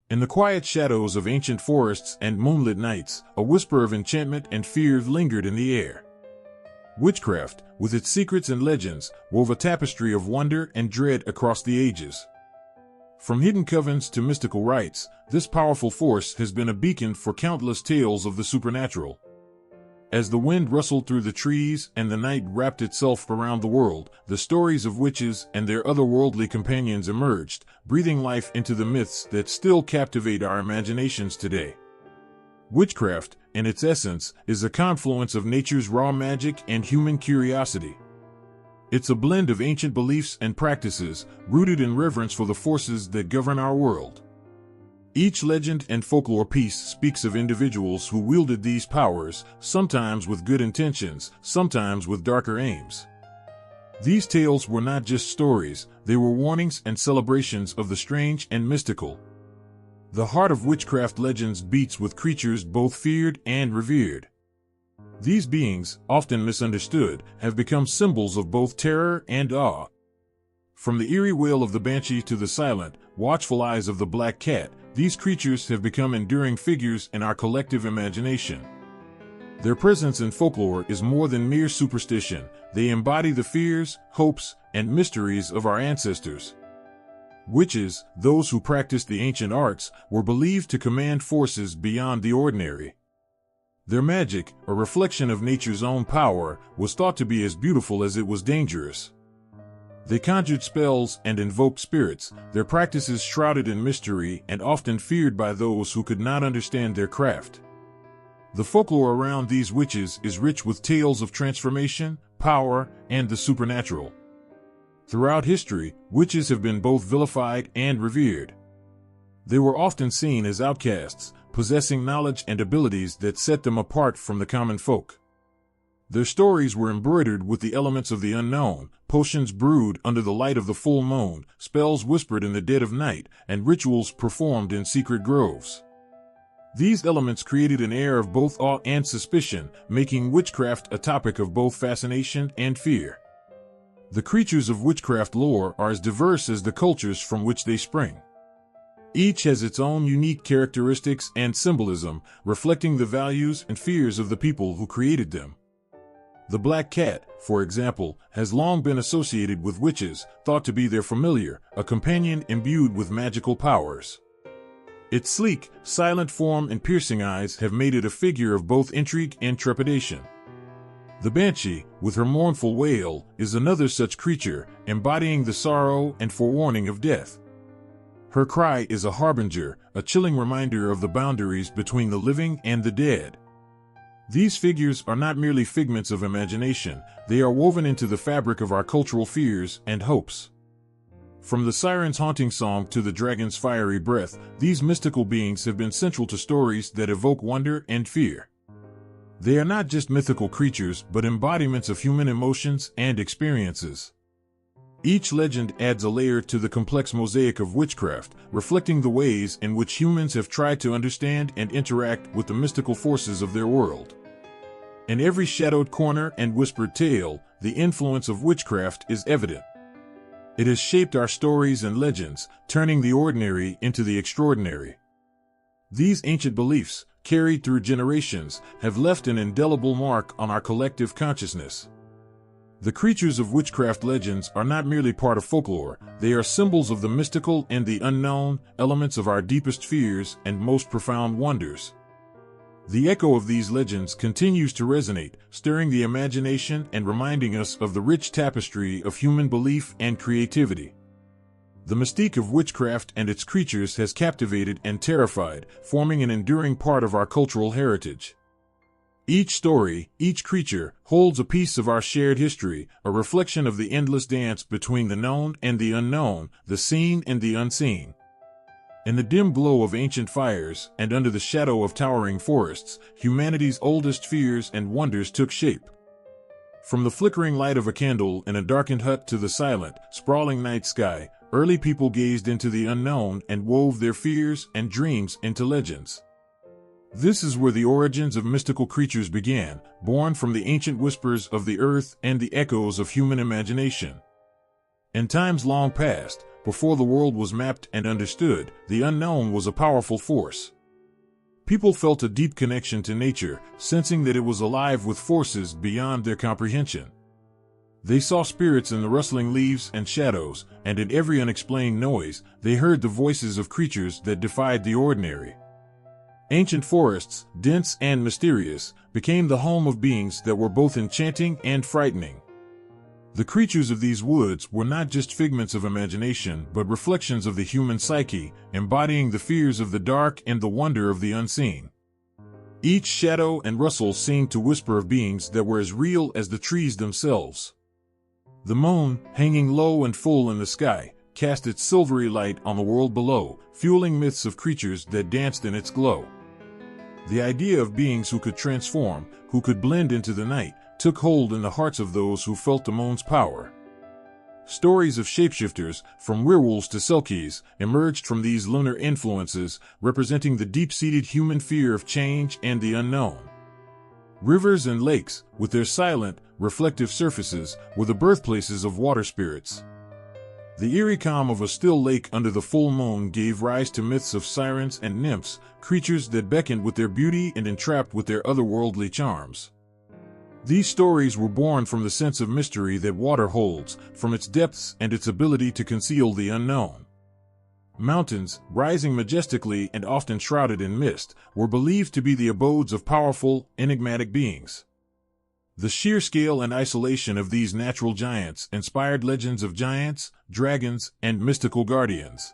In the quiet shadows of ancient forests and moonlit nights, a whisper of enchantment and fear lingered in the air. Witchcraft, with its secrets and legends, wove a tapestry of wonder and dread across the ages. From hidden covens to mystical rites, this powerful force has been a beacon for countless tales of the supernatural. As the wind rustled through the trees and the night wrapped itself around the world, the stories of witches and their otherworldly companions emerged, breathing life into the myths that still captivate our imaginations today. Witchcraft, in its essence, is a confluence of nature's raw magic and human curiosity. It's a blend of ancient beliefs and practices, rooted in reverence for the forces that govern our world. Each legend and folklore piece speaks of individuals who wielded these powers, sometimes with good intentions, sometimes with darker aims. These tales were not just stories, they were warnings and celebrations of the strange and mystical. The heart of witchcraft legends beats with creatures both feared and revered. These beings, often misunderstood, have become symbols of both terror and awe. From the eerie wail of the banshee to the silent, watchful eyes of the black cat, these creatures have become enduring figures in our collective imagination. Their presence in folklore is more than mere superstition. They embody the fears, hopes, and mysteries of our ancestors. Witches, those who practiced the ancient arts, were believed to command forces beyond the ordinary. Their magic, a reflection of nature's own power, was thought to be as beautiful as it was dangerous. They conjured spells and invoked spirits, their practices shrouded in mystery and often feared by those who could not understand their craft. The folklore around these witches is rich with tales of transformation, power, and the supernatural. Throughout history, witches have been both vilified and revered. They were often seen as outcasts, possessing knowledge and abilities that set them apart from the common folk. Their stories were embroidered with the elements of the unknown, potions brewed under the light of the full moon, spells whispered in the dead of night, and rituals performed in secret groves. These elements created an air of both awe and suspicion, making witchcraft a topic of both fascination and fear. The creatures of witchcraft lore are as diverse as the cultures from which they spring. Each has its own unique characteristics and symbolism, reflecting the values and fears of the people who created them. The black cat, for example, has long been associated with witches, thought to be their familiar, a companion imbued with magical powers. Its sleek, silent form and piercing eyes have made it a figure of both intrigue and trepidation. The banshee, with her mournful wail, is another such creature, embodying the sorrow and forewarning of death. Her cry is a harbinger, a chilling reminder of the boundaries between the living and the dead. These figures are not merely figments of imagination, they are woven into the fabric of our cultural fears and hopes. From the siren's haunting song to the dragon's fiery breath, these mystical beings have been central to stories that evoke wonder and fear. They are not just mythical creatures, but embodiments of human emotions and experiences. Each legend adds a layer to the complex mosaic of witchcraft, reflecting the ways in which humans have tried to understand and interact with the mystical forces of their world. In every shadowed corner and whispered tale, the influence of witchcraft is evident. It has shaped our stories and legends, turning the ordinary into the extraordinary. These ancient beliefs, carried through generations, have left an indelible mark on our collective consciousness. The creatures of witchcraft legends are not merely part of folklore, they are symbols of the mystical and the unknown, elements of our deepest fears and most profound wonders. The echo of these legends continues to resonate, stirring the imagination and reminding us of the rich tapestry of human belief and creativity. The mystique of witchcraft and its creatures has captivated and terrified, forming an enduring part of our cultural heritage. Each story, each creature, holds a piece of our shared history, a reflection of the endless dance between the known and the unknown, the seen and the unseen. In the dim glow of ancient fires, and under the shadow of towering forests, humanity's oldest fears and wonders took shape. From the flickering light of a candle in a darkened hut to the silent, sprawling night sky, early people gazed into the unknown and wove their fears and dreams into legends. This is where the origins of mystical creatures began, born from the ancient whispers of the earth and the echoes of human imagination. In times long past, before the world was mapped and understood, the unknown was a powerful force. People felt a deep connection to nature, sensing that it was alive with forces beyond their comprehension. They saw spirits in the rustling leaves and shadows, and in every unexplained noise, they heard the voices of creatures that defied the ordinary. Ancient forests, dense and mysterious, became the home of beings that were both enchanting and frightening. The creatures of these woods were not just figments of imagination, but reflections of the human psyche, embodying the fears of the dark and the wonder of the unseen. Each shadow and rustle seemed to whisper of beings that were as real as the trees themselves. The moon, hanging low and full in the sky, cast its silvery light on the world below, fueling myths of creatures that danced in its glow. The idea of beings who could transform, who could blend into the night, took hold in the hearts of those who felt the moon's power. Stories of shapeshifters, from werewolves to selkies, emerged from these lunar influences, representing the deep-seated human fear of change and the unknown. Rivers and lakes, with their silent, reflective surfaces, were the birthplaces of water spirits. The eerie calm of a still lake under the full moon gave rise to myths of sirens and nymphs, creatures that beckoned with their beauty and entrapped with their otherworldly charms. These stories were born from the sense of mystery that water holds, from its depths and its ability to conceal the unknown. Mountains, rising majestically and often shrouded in mist, were believed to be the abodes of powerful, enigmatic beings. The sheer scale and isolation of these natural giants inspired legends of giants, dragons, and mystical guardians.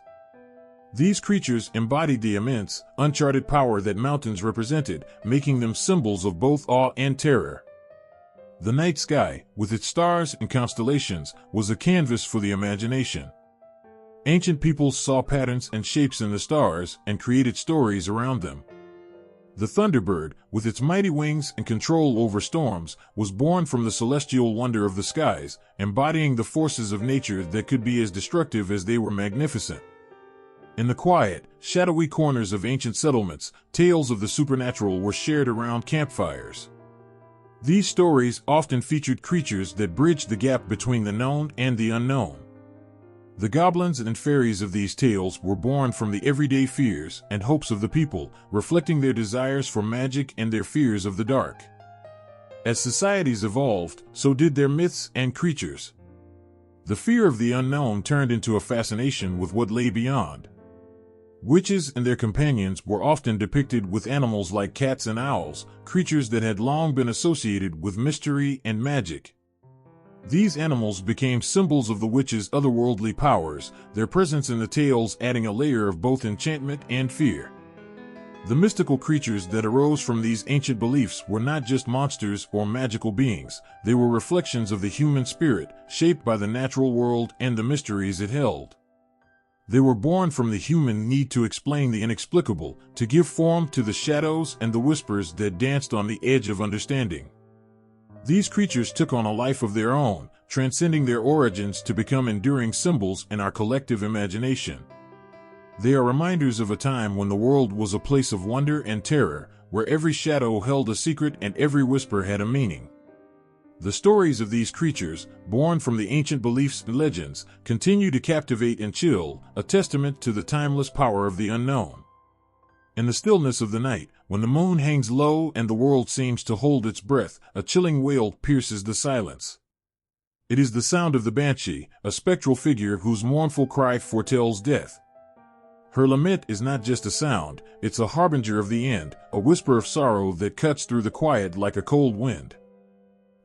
These creatures embodied the immense, uncharted power that mountains represented, making them symbols of both awe and terror. The night sky, with its stars and constellations, was a canvas for the imagination. Ancient peoples saw patterns and shapes in the stars and created stories around them. The thunderbird, with its mighty wings and control over storms, was born from the celestial wonder of the skies, embodying the forces of nature that could be as destructive as they were magnificent. In the quiet, shadowy corners of ancient settlements, tales of the supernatural were shared around campfires. These stories often featured creatures that bridged the gap between the known and the unknown. The goblins and fairies of these tales were born from the everyday fears and hopes of the people, reflecting their desires for magic and their fears of the dark. As societies evolved, so did their myths and creatures. The fear of the unknown turned into a fascination with what lay beyond. Witches and their companions were often depicted with animals like cats and owls, creatures that had long been associated with mystery and magic. These animals became symbols of the witches' otherworldly powers, their presence in the tales adding a layer of both enchantment and fear. The mystical creatures that arose from these ancient beliefs were not just monsters or magical beings, they were reflections of the human spirit, shaped by the natural world and the mysteries it held. They were born from the human need to explain the inexplicable, to give form to the shadows and the whispers that danced on the edge of understanding. These creatures took on a life of their own, transcending their origins to become enduring symbols in our collective imagination. They are reminders of a time when the world was a place of wonder and terror, where every shadow held a secret and every whisper had a meaning. The stories of these creatures, born from the ancient beliefs and legends, continue to captivate and chill, a testament to the timeless power of the unknown. In the stillness of the night, when the moon hangs low and the world seems to hold its breath, a chilling wail pierces the silence. It is the sound of the banshee, a spectral figure whose mournful cry foretells death. Her lament is not just a sound, it's a harbinger of the end, a whisper of sorrow that cuts through the quiet like a cold wind.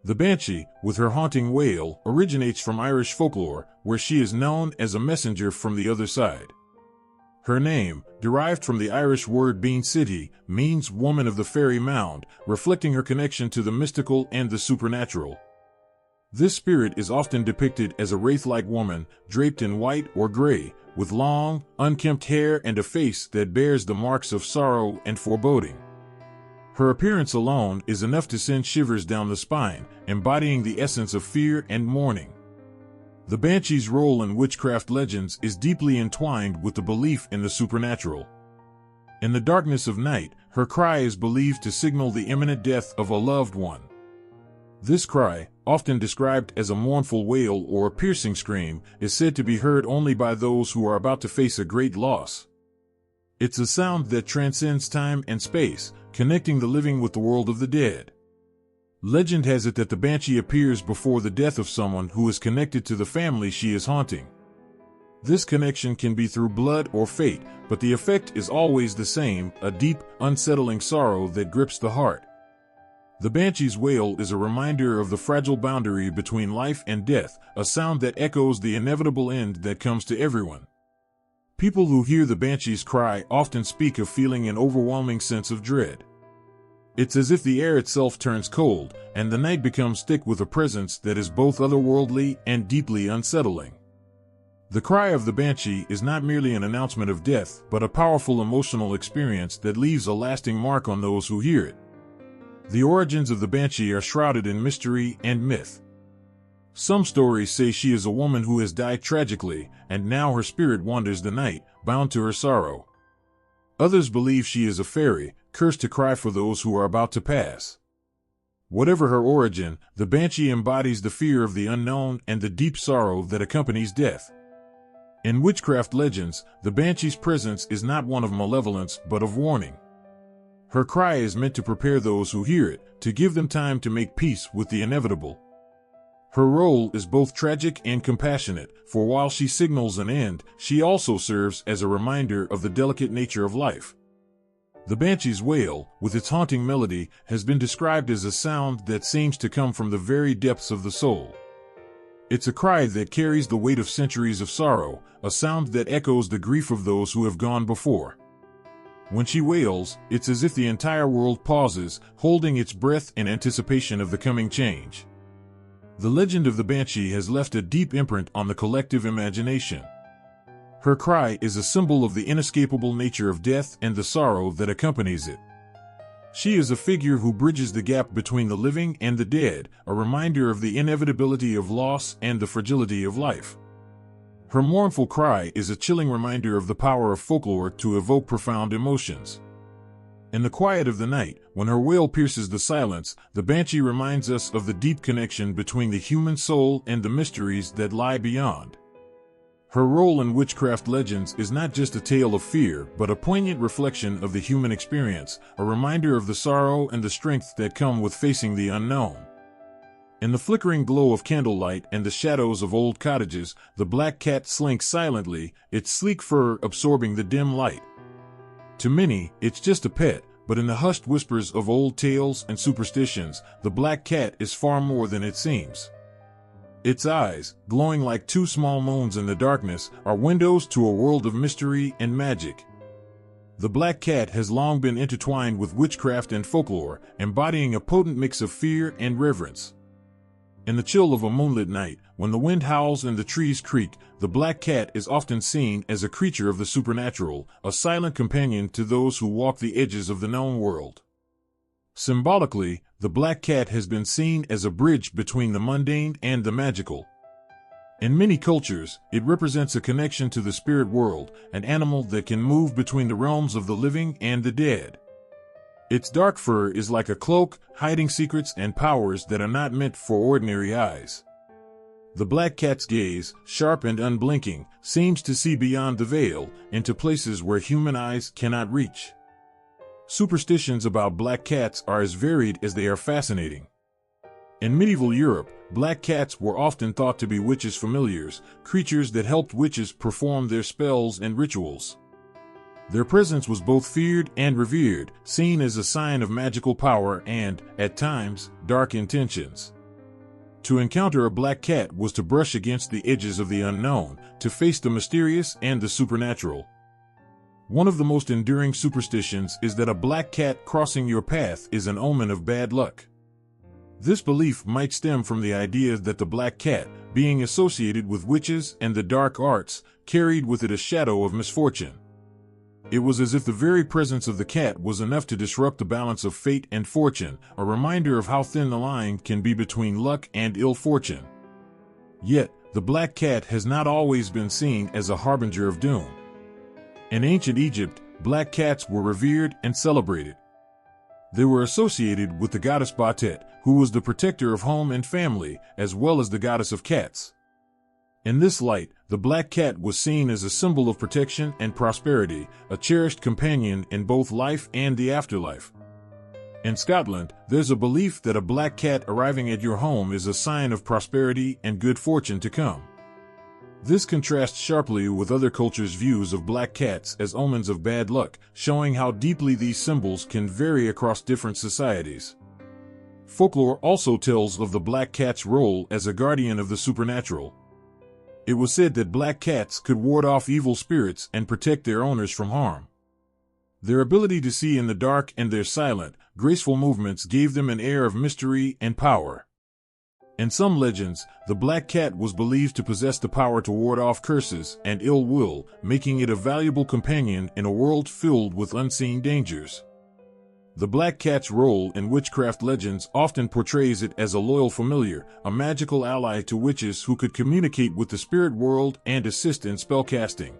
The banshee, with her haunting wail, originates from Irish folklore, where she is known as a messenger from the other side. Her name, derived from the Irish word bean city, means woman of the fairy mound, reflecting her connection to the mystical and the supernatural. This spirit is often depicted as a wraith-like woman, draped in white or gray, with long, unkempt hair and a face that bears the marks of sorrow and foreboding. Her appearance alone is enough to send shivers down the spine, embodying the essence of fear and mourning. The banshee's role in witchcraft legends is deeply entwined with the belief in the supernatural. In the darkness of night, her cry is believed to signal the imminent death of a loved one. This cry, often described as a mournful wail or a piercing scream, is said to be heard only by those who are about to face a great loss. It's a sound that transcends time and space, connecting the living with the world of the dead. Legend has it that the banshee appears before the death of someone who is connected to the family she is haunting. This connection can be through blood or fate, but the effect is always the same, a deep, unsettling sorrow that grips the heart. The banshee's wail is a reminder of the fragile boundary between life and death, a sound that echoes the inevitable end that comes to everyone. People who hear the banshee's cry often speak of feeling an overwhelming sense of dread. It's as if the air itself turns cold, and the night becomes thick with a presence that is both otherworldly and deeply unsettling. The cry of the banshee is not merely an announcement of death, but a powerful emotional experience that leaves a lasting mark on those who hear it. The origins of the banshee are shrouded in mystery and myth. Some stories say she is a woman who has died tragically, and now her spirit wanders the night, bound to her sorrow. Others believe she is a fairy, cursed to cry for those who are about to pass. Whatever her origin, the banshee embodies the fear of the unknown and the deep sorrow that accompanies death. In witchcraft legends, the banshee's presence is not one of malevolence but of warning. Her cry is meant to prepare those who hear it, to give them time to make peace with the inevitable. Her role is both tragic and compassionate, for while she signals an end, she also serves as a reminder of the delicate nature of life. The banshee's wail, with its haunting melody, has been described as a sound that seems to come from the very depths of the soul. It's a cry that carries the weight of centuries of sorrow, a sound that echoes the grief of those who have gone before. When she wails, it's as if the entire world pauses, holding its breath in anticipation of the coming change. The legend of the banshee has left a deep imprint on the collective imagination. Her cry is a symbol of the inescapable nature of death and the sorrow that accompanies it. She is a figure who bridges the gap between the living and the dead, a reminder of the inevitability of loss and the fragility of life. Her mournful cry is a chilling reminder of the power of folklore to evoke profound emotions. In the quiet of the night, when her wail pierces the silence, the banshee reminds us of the deep connection between the human soul and the mysteries that lie beyond. Her role in witchcraft legends is not just a tale of fear, but a poignant reflection of the human experience, a reminder of the sorrow and the strength that come with facing the unknown. In the flickering glow of candlelight and the shadows of old cottages, the black cat slinks silently, its sleek fur absorbing the dim light. To many, it's just a pet, but in the hushed whispers of old tales and superstitions, the black cat is far more than it seems. Its eyes, glowing like two small moons in the darkness, are windows to a world of mystery and magic. The black cat has long been intertwined with witchcraft and folklore, embodying a potent mix of fear and reverence. In the chill of a moonlit night, when the wind howls and the trees creak, the black cat is often seen as a creature of the supernatural, a silent companion to those who walk the edges of the known world. Symbolically, the black cat has been seen as a bridge between the mundane and the magical. In many cultures, it represents a connection to the spirit world, an animal that can move between the realms of the living and the dead. Its dark fur is like a cloak, hiding secrets and powers that are not meant for ordinary eyes. The black cat's gaze, sharp and unblinking, seems to see beyond the veil, into places where human eyes cannot reach. Superstitions about black cats are as varied as they are fascinating. In medieval Europe, black cats were often thought to be witches' familiars, creatures that helped witches perform their spells and rituals. Their presence was both feared and revered, seen as a sign of magical power and, at times, dark intentions. To encounter a black cat was to brush against the edges of the unknown, to face the mysterious and the supernatural. One of the most enduring superstitions is that a black cat crossing your path is an omen of bad luck. This belief might stem from the idea that the black cat, being associated with witches and the dark arts, carried with it a shadow of misfortune. It was as if the very presence of the cat was enough to disrupt the balance of fate and fortune, a reminder of how thin the line can be between luck and ill fortune. Yet, the black cat has not always been seen as a harbinger of doom. In ancient Egypt, black cats were revered and celebrated. They were associated with the goddess Batet, who was the protector of home and family, as well as the goddess of cats. In this light, the black cat was seen as a symbol of protection and prosperity, a cherished companion in both life and the afterlife. In Scotland, there's a belief that a black cat arriving at your home is a sign of prosperity and good fortune to come. This contrasts sharply with other cultures' views of black cats as omens of bad luck, showing how deeply these symbols can vary across different societies. Folklore also tells of the black cat's role as a guardian of the supernatural. It was said that black cats could ward off evil spirits and protect their owners from harm. Their ability to see in the dark and their silent, graceful movements gave them an air of mystery and power. In some legends, the black cat was believed to possess the power to ward off curses and ill will, making it a valuable companion in a world filled with unseen dangers. The black cat's role in witchcraft legends often portrays it as a loyal familiar, a magical ally to witches who could communicate with the spirit world and assist in spellcasting.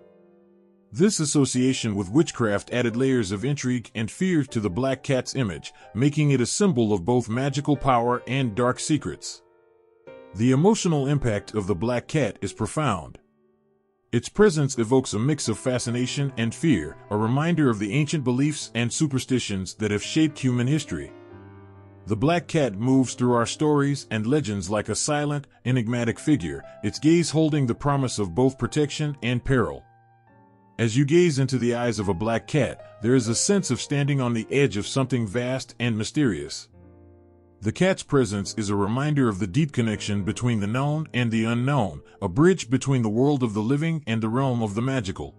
This association with witchcraft added layers of intrigue and fear to the black cat's image, making it a symbol of both magical power and dark secrets. The emotional impact of the black cat is profound. Its presence evokes a mix of fascination and fear, a reminder of the ancient beliefs and superstitions that have shaped human history. The black cat moves through our stories and legends like a silent, enigmatic figure, its gaze holding the promise of both protection and peril. As you gaze into the eyes of a black cat, there is a sense of standing on the edge of something vast and mysterious. The cat's presence is a reminder of the deep connection between the known and the unknown, a bridge between the world of the living and the realm of the magical.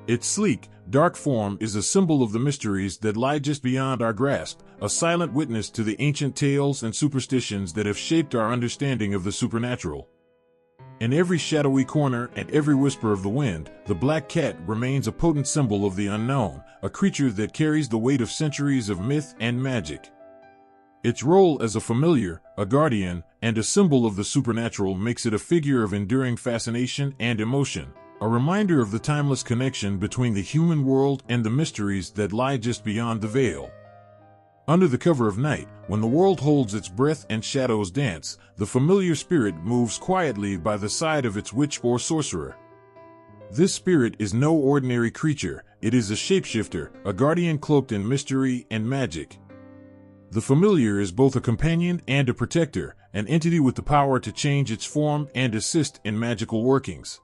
Its sleek, dark form is a symbol of the mysteries that lie just beyond our grasp, a silent witness to the ancient tales and superstitions that have shaped our understanding of the supernatural. In every shadowy corner and every whisper of the wind, the black cat remains a potent symbol of the unknown, a creature that carries the weight of centuries of myth and magic. Its role as a familiar, a guardian, and a symbol of the supernatural makes it a figure of enduring fascination and emotion, a reminder of the timeless connection between the human world and the mysteries that lie just beyond the veil. Under the cover of night, when the world holds its breath and shadows dance, the familiar spirit moves quietly by the side of its witch or sorcerer. This spirit is no ordinary creature, it is a shapeshifter, a guardian cloaked in mystery and magic. The familiar is both a companion and a protector, an entity with the power to change its form and assist in magical workings.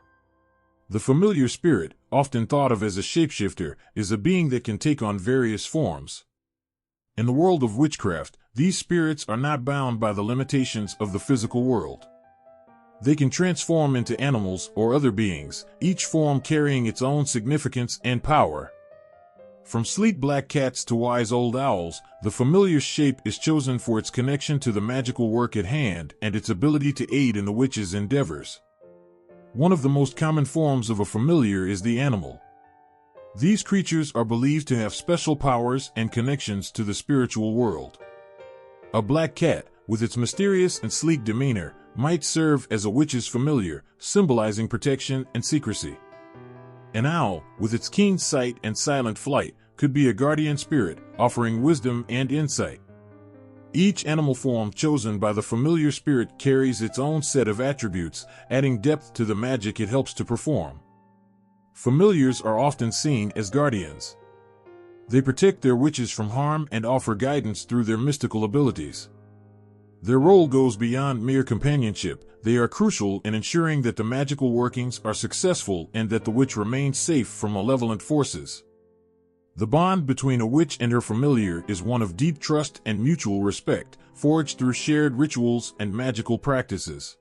The familiar spirit, often thought of as a shapeshifter, is a being that can take on various forms. In the world of witchcraft, these spirits are not bound by the limitations of the physical world. They can transform into animals or other beings, each form carrying its own significance and power. From sleek black cats to wise old owls, the familiar shape is chosen for its connection to the magical work at hand and its ability to aid in the witch's endeavors. One of the most common forms of a familiar is the animal. These creatures are believed to have special powers and connections to the spiritual world. A black cat, with its mysterious and sleek demeanor, might serve as a witch's familiar, symbolizing protection and secrecy. An owl, with its keen sight and silent flight, could be a guardian spirit, offering wisdom and insight. Each animal form chosen by the familiar spirit carries its own set of attributes, adding depth to the magic it helps to perform. Familiars are often seen as guardians. They protect their witches from harm and offer guidance through their mystical abilities. Their role goes beyond mere companionship. They are crucial in ensuring that the magical workings are successful and that the witch remains safe from malevolent forces. The bond between a witch and her familiar is one of deep trust and mutual respect, forged through shared rituals and magical practices.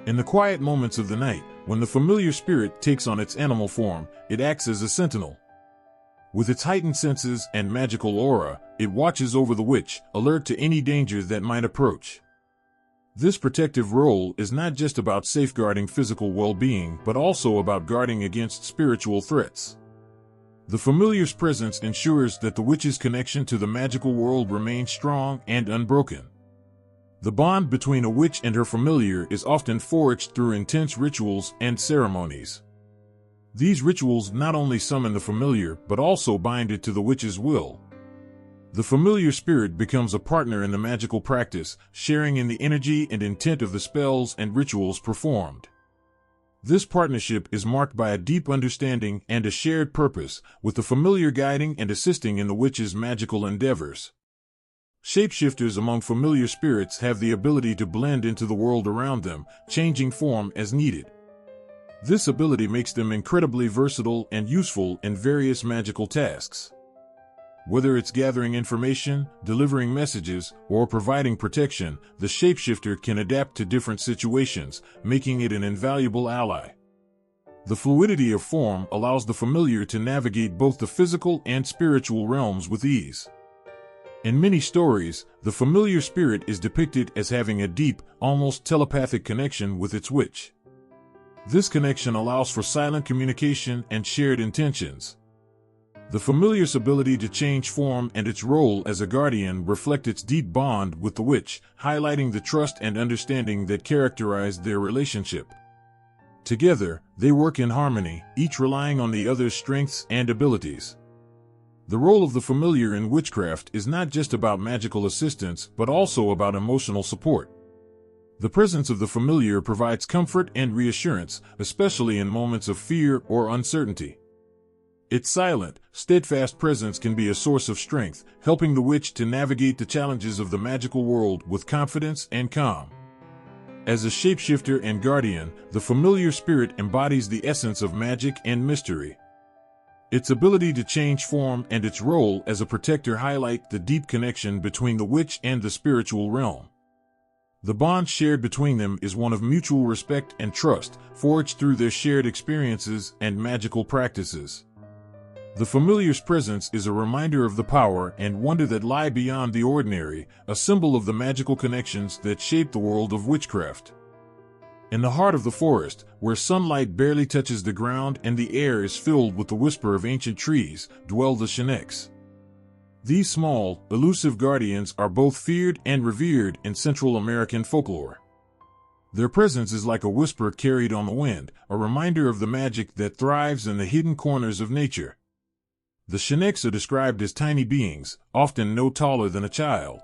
In the quiet moments of the night, when the familiar spirit takes on its animal form, it acts as a sentinel. With its heightened senses and magical aura, it watches over the witch, alert to any danger that might approach. This protective role is not just about safeguarding physical well-being, but also about guarding against spiritual threats. The familiar's presence ensures that the witch's connection to the magical world remains strong and unbroken. The bond between a witch and her familiar is often forged through intense rituals and ceremonies. These rituals not only summon the familiar, but also bind it to the witch's will. The familiar spirit becomes a partner in the magical practice, sharing in the energy and intent of the spells and rituals performed. This partnership is marked by a deep understanding and a shared purpose, with the familiar guiding and assisting in the witch's magical endeavors. Shapeshifters among familiar spirits have the ability to blend into the world around them, changing form as needed. This ability makes them incredibly versatile and useful in various magical tasks. Whether it's gathering information, delivering messages, or providing protection, the shapeshifter can adapt to different situations, making it an invaluable ally. The fluidity of form allows the familiar to navigate both the physical and spiritual realms with ease. In many stories, the familiar spirit is depicted as having a deep, almost telepathic connection with its witch. This connection allows for silent communication and shared intentions. The familiar's ability to change form and its role as a guardian reflect its deep bond with the witch, highlighting the trust and understanding that characterize their relationship. Together, they work in harmony, each relying on the other's strengths and abilities. The role of the familiar in witchcraft is not just about magical assistance, but also about emotional support. The presence of the familiar provides comfort and reassurance, especially in moments of fear or uncertainty. Its silent, steadfast presence can be a source of strength, helping the witch to navigate the challenges of the magical world with confidence and calm. As a shapeshifter and guardian, the familiar spirit embodies the essence of magic and mystery. Its ability to change form and its role as a protector highlight the deep connection between the witch and the spiritual realm. The bond shared between them is one of mutual respect and trust, forged through their shared experiences and magical practices. The familiar's presence is a reminder of the power and wonder that lie beyond the ordinary, a symbol of the magical connections that shape the world of witchcraft. In the heart of the forest, where sunlight barely touches the ground and the air is filled with the whisper of ancient trees, dwell the Sheneks. These small, elusive guardians are both feared and revered in Central American folklore. Their presence is like a whisper carried on the wind, a reminder of the magic that thrives in the hidden corners of nature. The Sheneks are described as tiny beings, often no taller than a child.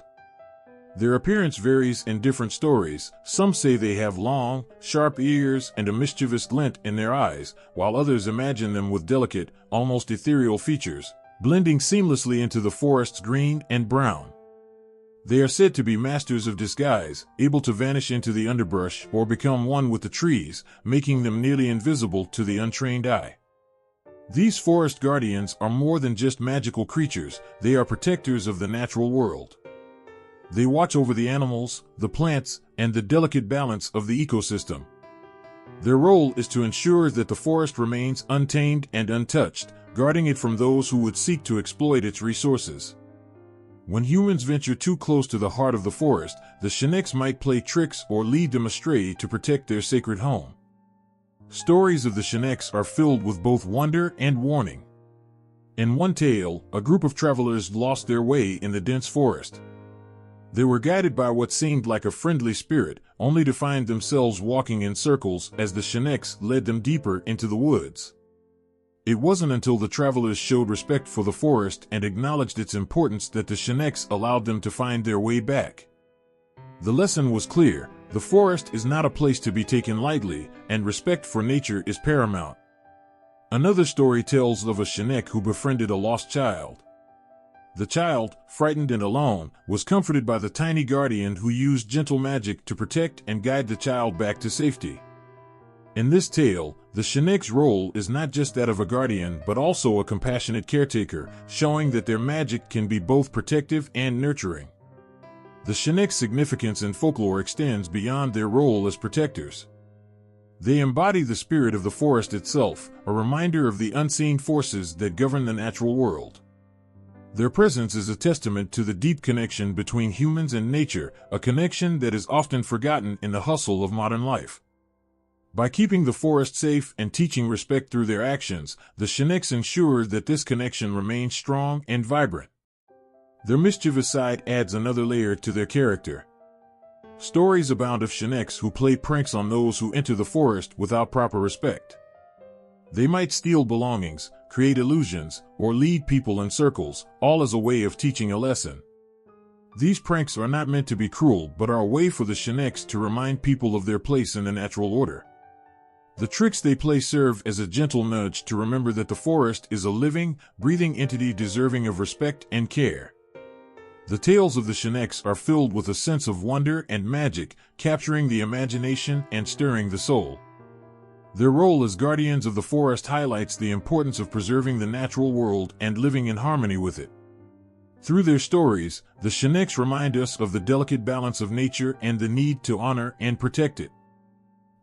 Their appearance varies in different stories. Some say they have long, sharp ears and a mischievous glint in their eyes, while others imagine them with delicate, almost ethereal features, blending seamlessly into the forest's green and brown. They are said to be masters of disguise, able to vanish into the underbrush or become one with the trees, making them nearly invisible to the untrained eye. These forest guardians are more than just magical creatures, they are protectors of the natural world. They watch over the animals, the plants, and the delicate balance of the ecosystem. Their role is to ensure that the forest remains untamed and untouched, guarding it from those who would seek to exploit its resources. When humans venture too close to the heart of the forest, the Sheneks might play tricks or lead them astray to protect their sacred home. Stories of the Sheneks are filled with both wonder and warning. In one tale, a group of travelers lost their way in the dense forest. They were guided by what seemed like a friendly spirit, only to find themselves walking in circles as the Sheneks led them deeper into the woods. It wasn't until the travelers showed respect for the forest and acknowledged its importance that the Sheneks allowed them to find their way back. The lesson was clear: the forest is not a place to be taken lightly, and respect for nature is paramount. Another story tells of a Shenek who befriended a lost child. The child, frightened and alone, was comforted by the tiny guardian who used gentle magic to protect and guide the child back to safety. In this tale, the Shenek's role is not just that of a guardian but also a compassionate caretaker, showing that their magic can be both protective and nurturing. The Shenek's significance in folklore extends beyond their role as protectors. They embody the spirit of the forest itself, a reminder of the unseen forces that govern the natural world. Their presence is a testament to the deep connection between humans and nature, a connection that is often forgotten in the hustle of modern life. By keeping the forest safe and teaching respect through their actions, the Sheneks ensure that this connection remains strong and vibrant. Their mischievous side adds another layer to their character. Stories abound of Sheneks who play pranks on those who enter the forest without proper respect. They might steal belongings, create illusions, or lead people in circles, all as a way of teaching a lesson. These pranks are not meant to be cruel, but are a way for the Sheneks to remind people of their place in the natural order. The tricks they play serve as a gentle nudge to remember that the forest is a living, breathing entity deserving of respect and care. The tales of the Sheneks are filled with a sense of wonder and magic, capturing the imagination and stirring the soul. Their role as guardians of the forest highlights the importance of preserving the natural world and living in harmony with it. Through their stories, the Sheneks remind us of the delicate balance of nature and the need to honor and protect it.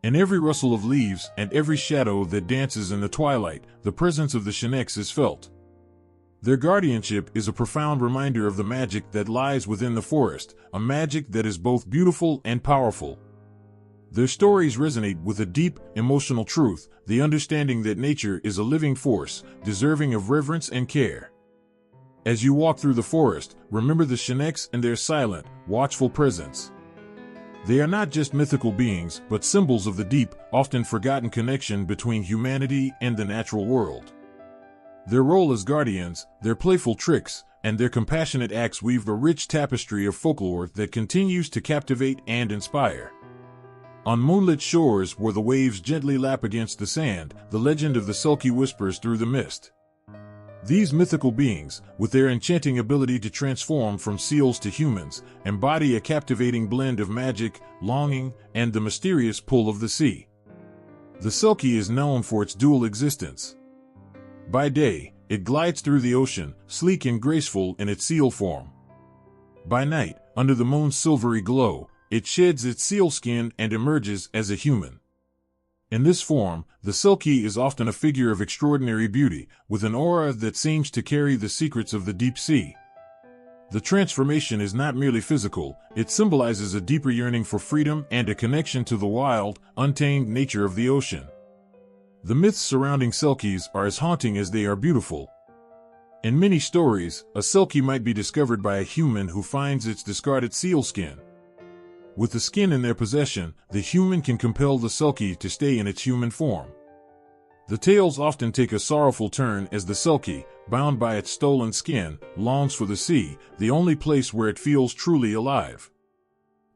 In every rustle of leaves and every shadow that dances in the twilight, the presence of the Sheneks is felt. Their guardianship is a profound reminder of the magic that lies within the forest, a magic that is both beautiful and powerful. Their stories resonate with a deep, emotional truth, the understanding that nature is a living force, deserving of reverence and care. As you walk through the forest, remember the Sheneks and their silent, watchful presence. They are not just mythical beings, but symbols of the deep, often forgotten connection between humanity and the natural world. Their role as guardians, their playful tricks, and their compassionate acts weave a rich tapestry of folklore that continues to captivate and inspire. On moonlit shores where the waves gently lap against the sand, the legend of the Selkie whispers through the mist. These mythical beings, with their enchanting ability to transform from seals to humans, embody a captivating blend of magic, longing, and the mysterious pull of the sea. The Selkie is known for its dual existence. By day, it glides through the ocean, sleek and graceful in its seal form. By night, under the moon's silvery glow, it sheds its seal skin and emerges as a human. In this form, the Selkie is often a figure of extraordinary beauty, with an aura that seems to carry the secrets of the deep sea. The transformation is not merely physical, it symbolizes a deeper yearning for freedom and a connection to the wild, untamed nature of the ocean. The myths surrounding Selkies are as haunting as they are beautiful. In many stories, a Selkie might be discovered by a human who finds its discarded seal skin. With the skin in their possession, the human can compel the Selkie to stay in its human form. The tales often take a sorrowful turn as the Selkie, bound by its stolen skin, longs for the sea, the only place where it feels truly alive.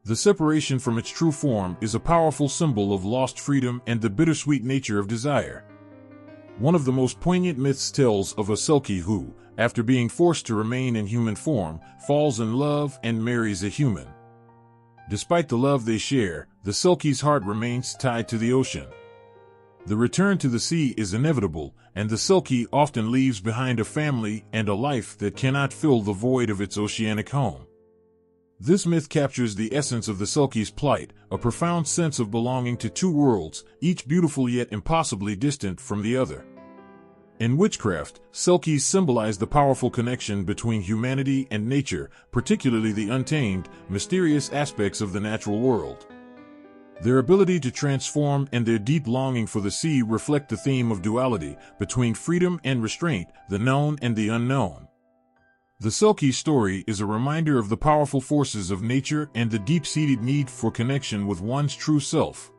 The separation from its true form is a powerful symbol of lost freedom and the bittersweet nature of desire. One of the most poignant myths tells of a Selkie who, after being forced to remain in human form, falls in love and marries a human. Despite the love they share, the Selkie's heart remains tied to the ocean. The return to the sea is inevitable, and the Selkie often leaves behind a family and a life that cannot fill the void of its oceanic home. This myth captures the essence of the Selkie's plight, a profound sense of belonging to two worlds, each beautiful yet impossibly distant from the other. In Witchcraft, Selkies symbolize the powerful connection between humanity and nature, particularly the untamed, mysterious aspects of the natural world. Their ability to transform and their deep longing for the sea reflect the theme of duality, between freedom and restraint, the known and the unknown. The Selkie story is a reminder of the powerful forces of nature and the deep-seated need for connection with one's true self.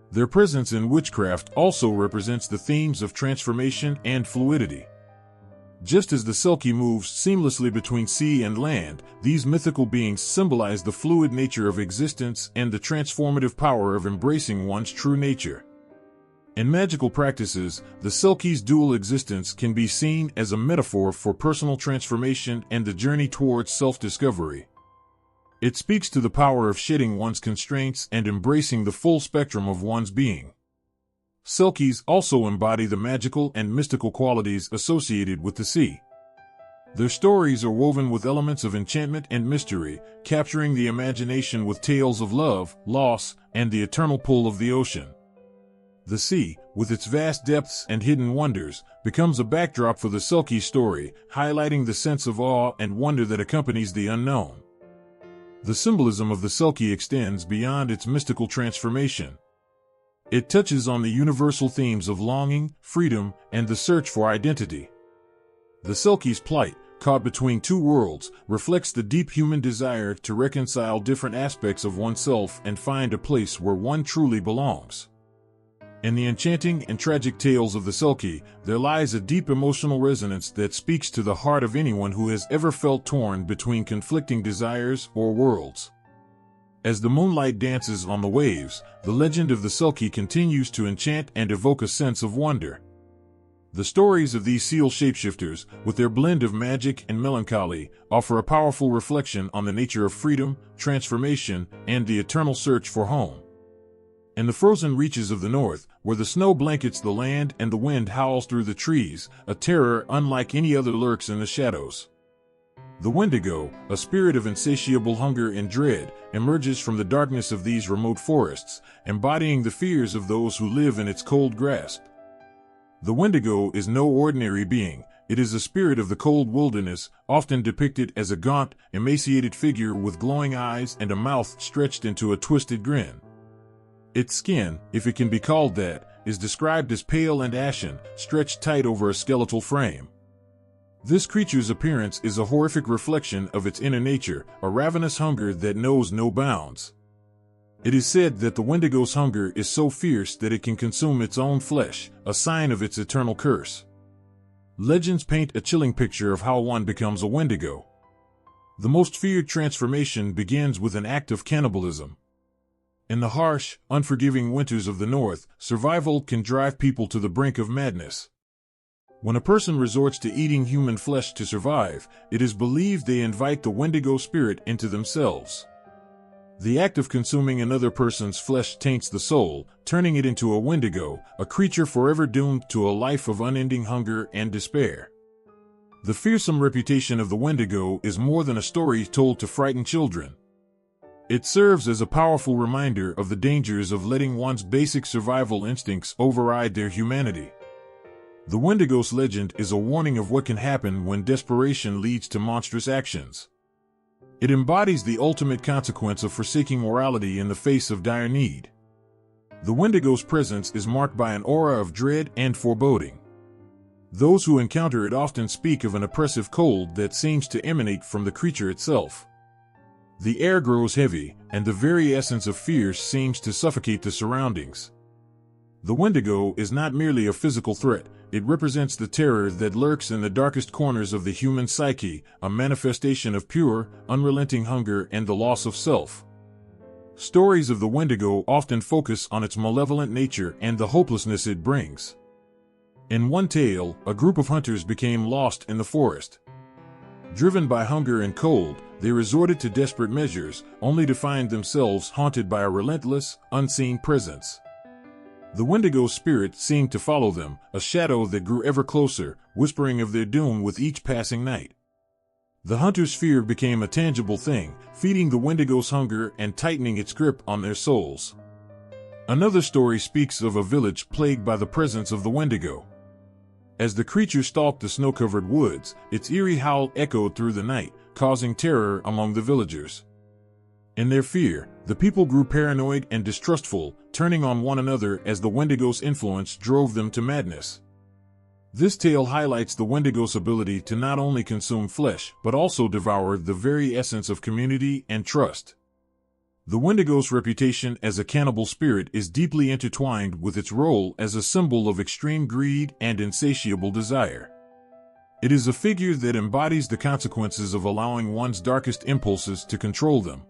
Their presence in Witchcraft also represents the themes of transformation and fluidity. Just as the Selkie moves seamlessly between sea and land, these mythical beings symbolize the fluid nature of existence and the transformative power of embracing one's true nature. In magical practices, the Selkie's dual existence can be seen as a metaphor for personal transformation and the journey towards self-discovery. It speaks to the power of shedding one's constraints and embracing the full spectrum of one's being. Selkies also embody the magical and mystical qualities associated with the sea. Their stories are woven with elements of enchantment and mystery, capturing the imagination with tales of love, loss, and the eternal pull of the ocean. The sea, with its vast depths and hidden wonders, becomes a backdrop for the Selkie story, highlighting the sense of awe and wonder that accompanies the unknown. The symbolism of the Selkie extends beyond its mystical transformation. It touches on the universal themes of longing, freedom, and the search for identity. The Selkie's plight, caught between two worlds, reflects the deep human desire to reconcile different aspects of oneself and find a place where one truly belongs. In the enchanting and tragic tales of the Selkie, there lies a deep emotional resonance that speaks to the heart of anyone who has ever felt torn between conflicting desires or worlds. As the moonlight dances on the waves, the legend of the Selkie continues to enchant and evoke a sense of wonder. The stories of these seal shapeshifters, with their blend of magic and melancholy, offer a powerful reflection on the nature of freedom, transformation, and the eternal search for home. In the frozen reaches of the north, where the snow blankets the land and the wind howls through the trees, a terror unlike any other lurks in the shadows. The Wendigo, a spirit of insatiable hunger and dread, emerges from the darkness of these remote forests, embodying the fears of those who live in its cold grasp. The Wendigo is no ordinary being. It is a spirit of the cold wilderness, often depicted as a gaunt, emaciated figure with glowing eyes and a mouth stretched into a twisted grin. Its skin, if it can be called that, is described as pale and ashen, stretched tight over a skeletal frame. This creature's appearance is a horrific reflection of its inner nature, a ravenous hunger that knows no bounds. It is said that the Wendigo's hunger is so fierce that it can consume its own flesh, a sign of its eternal curse. Legends paint a chilling picture of how one becomes a Wendigo. The most feared transformation begins with an act of cannibalism. In the harsh, unforgiving winters of the North, survival can drive people to the brink of madness. When a person resorts to eating human flesh to survive, it is believed they invite the Wendigo spirit into themselves. The act of consuming another person's flesh taints the soul, turning it into a Wendigo, a creature forever doomed to a life of unending hunger and despair. The fearsome reputation of the Wendigo is more than a story told to frighten children. It serves as a powerful reminder of the dangers of letting one's basic survival instincts override their humanity. The Wendigo's legend is a warning of what can happen when desperation leads to monstrous actions. It embodies the ultimate consequence of forsaking morality in the face of dire need. The Wendigo's presence is marked by an aura of dread and foreboding. Those who encounter it often speak of an oppressive cold that seems to emanate from the creature itself. The air grows heavy, and the very essence of fear seems to suffocate the surroundings. The Wendigo is not merely a physical threat, it represents the terror that lurks in the darkest corners of the human psyche, a manifestation of pure, unrelenting hunger and the loss of self. Stories of the Wendigo often focus on its malevolent nature and the hopelessness it brings. In one tale, a group of hunters became lost in the forest. Driven by hunger and cold, they resorted to desperate measures, only to find themselves haunted by a relentless, unseen presence. The Wendigo's spirit seemed to follow them, a shadow that grew ever closer, whispering of their doom with each passing night. The hunters' fear became a tangible thing, feeding the Wendigo's hunger and tightening its grip on their souls. Another story speaks of a village plagued by the presence of the Wendigo. As the creature stalked the snow-covered woods, its eerie howl echoed through the night, causing terror among the villagers. In their fear, the people grew paranoid and distrustful, turning on one another as the Wendigo's influence drove them to madness. This tale highlights the Wendigo's ability to not only consume flesh, but also devour the very essence of community and trust. The Wendigo's reputation as a cannibal spirit is deeply intertwined with its role as a symbol of extreme greed and insatiable desire. It is a figure that embodies the consequences of allowing one's darkest impulses to control them.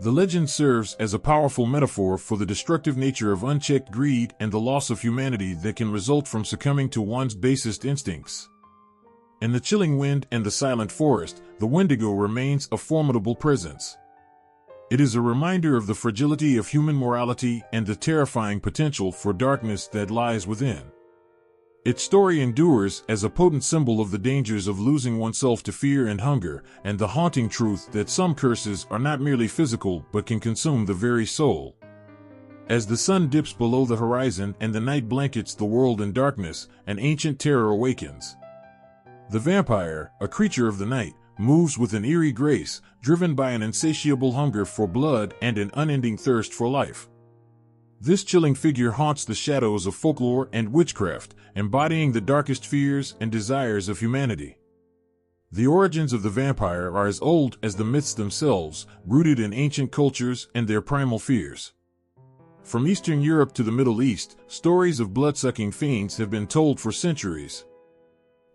The legend serves as a powerful metaphor for the destructive nature of unchecked greed and the loss of humanity that can result from succumbing to one's basest instincts. In the chilling wind and the silent forest, the Wendigo remains a formidable presence. It is a reminder of the fragility of human morality and the terrifying potential for darkness that lies within. Its story endures as a potent symbol of the dangers of losing oneself to fear and hunger, and the haunting truth that some curses are not merely physical but can consume the very soul. As the sun dips below the horizon and the night blankets the world in darkness, an ancient terror awakens. The vampire, a creature of the night, moves with an eerie grace, driven by an insatiable hunger for blood and an unending thirst for life. This chilling figure haunts the shadows of folklore and witchcraft, embodying the darkest fears and desires of humanity. The origins of the vampire are as old as the myths themselves, rooted in ancient cultures and their primal fears. From Eastern Europe to the Middle East, stories of blood-sucking fiends have been told for centuries.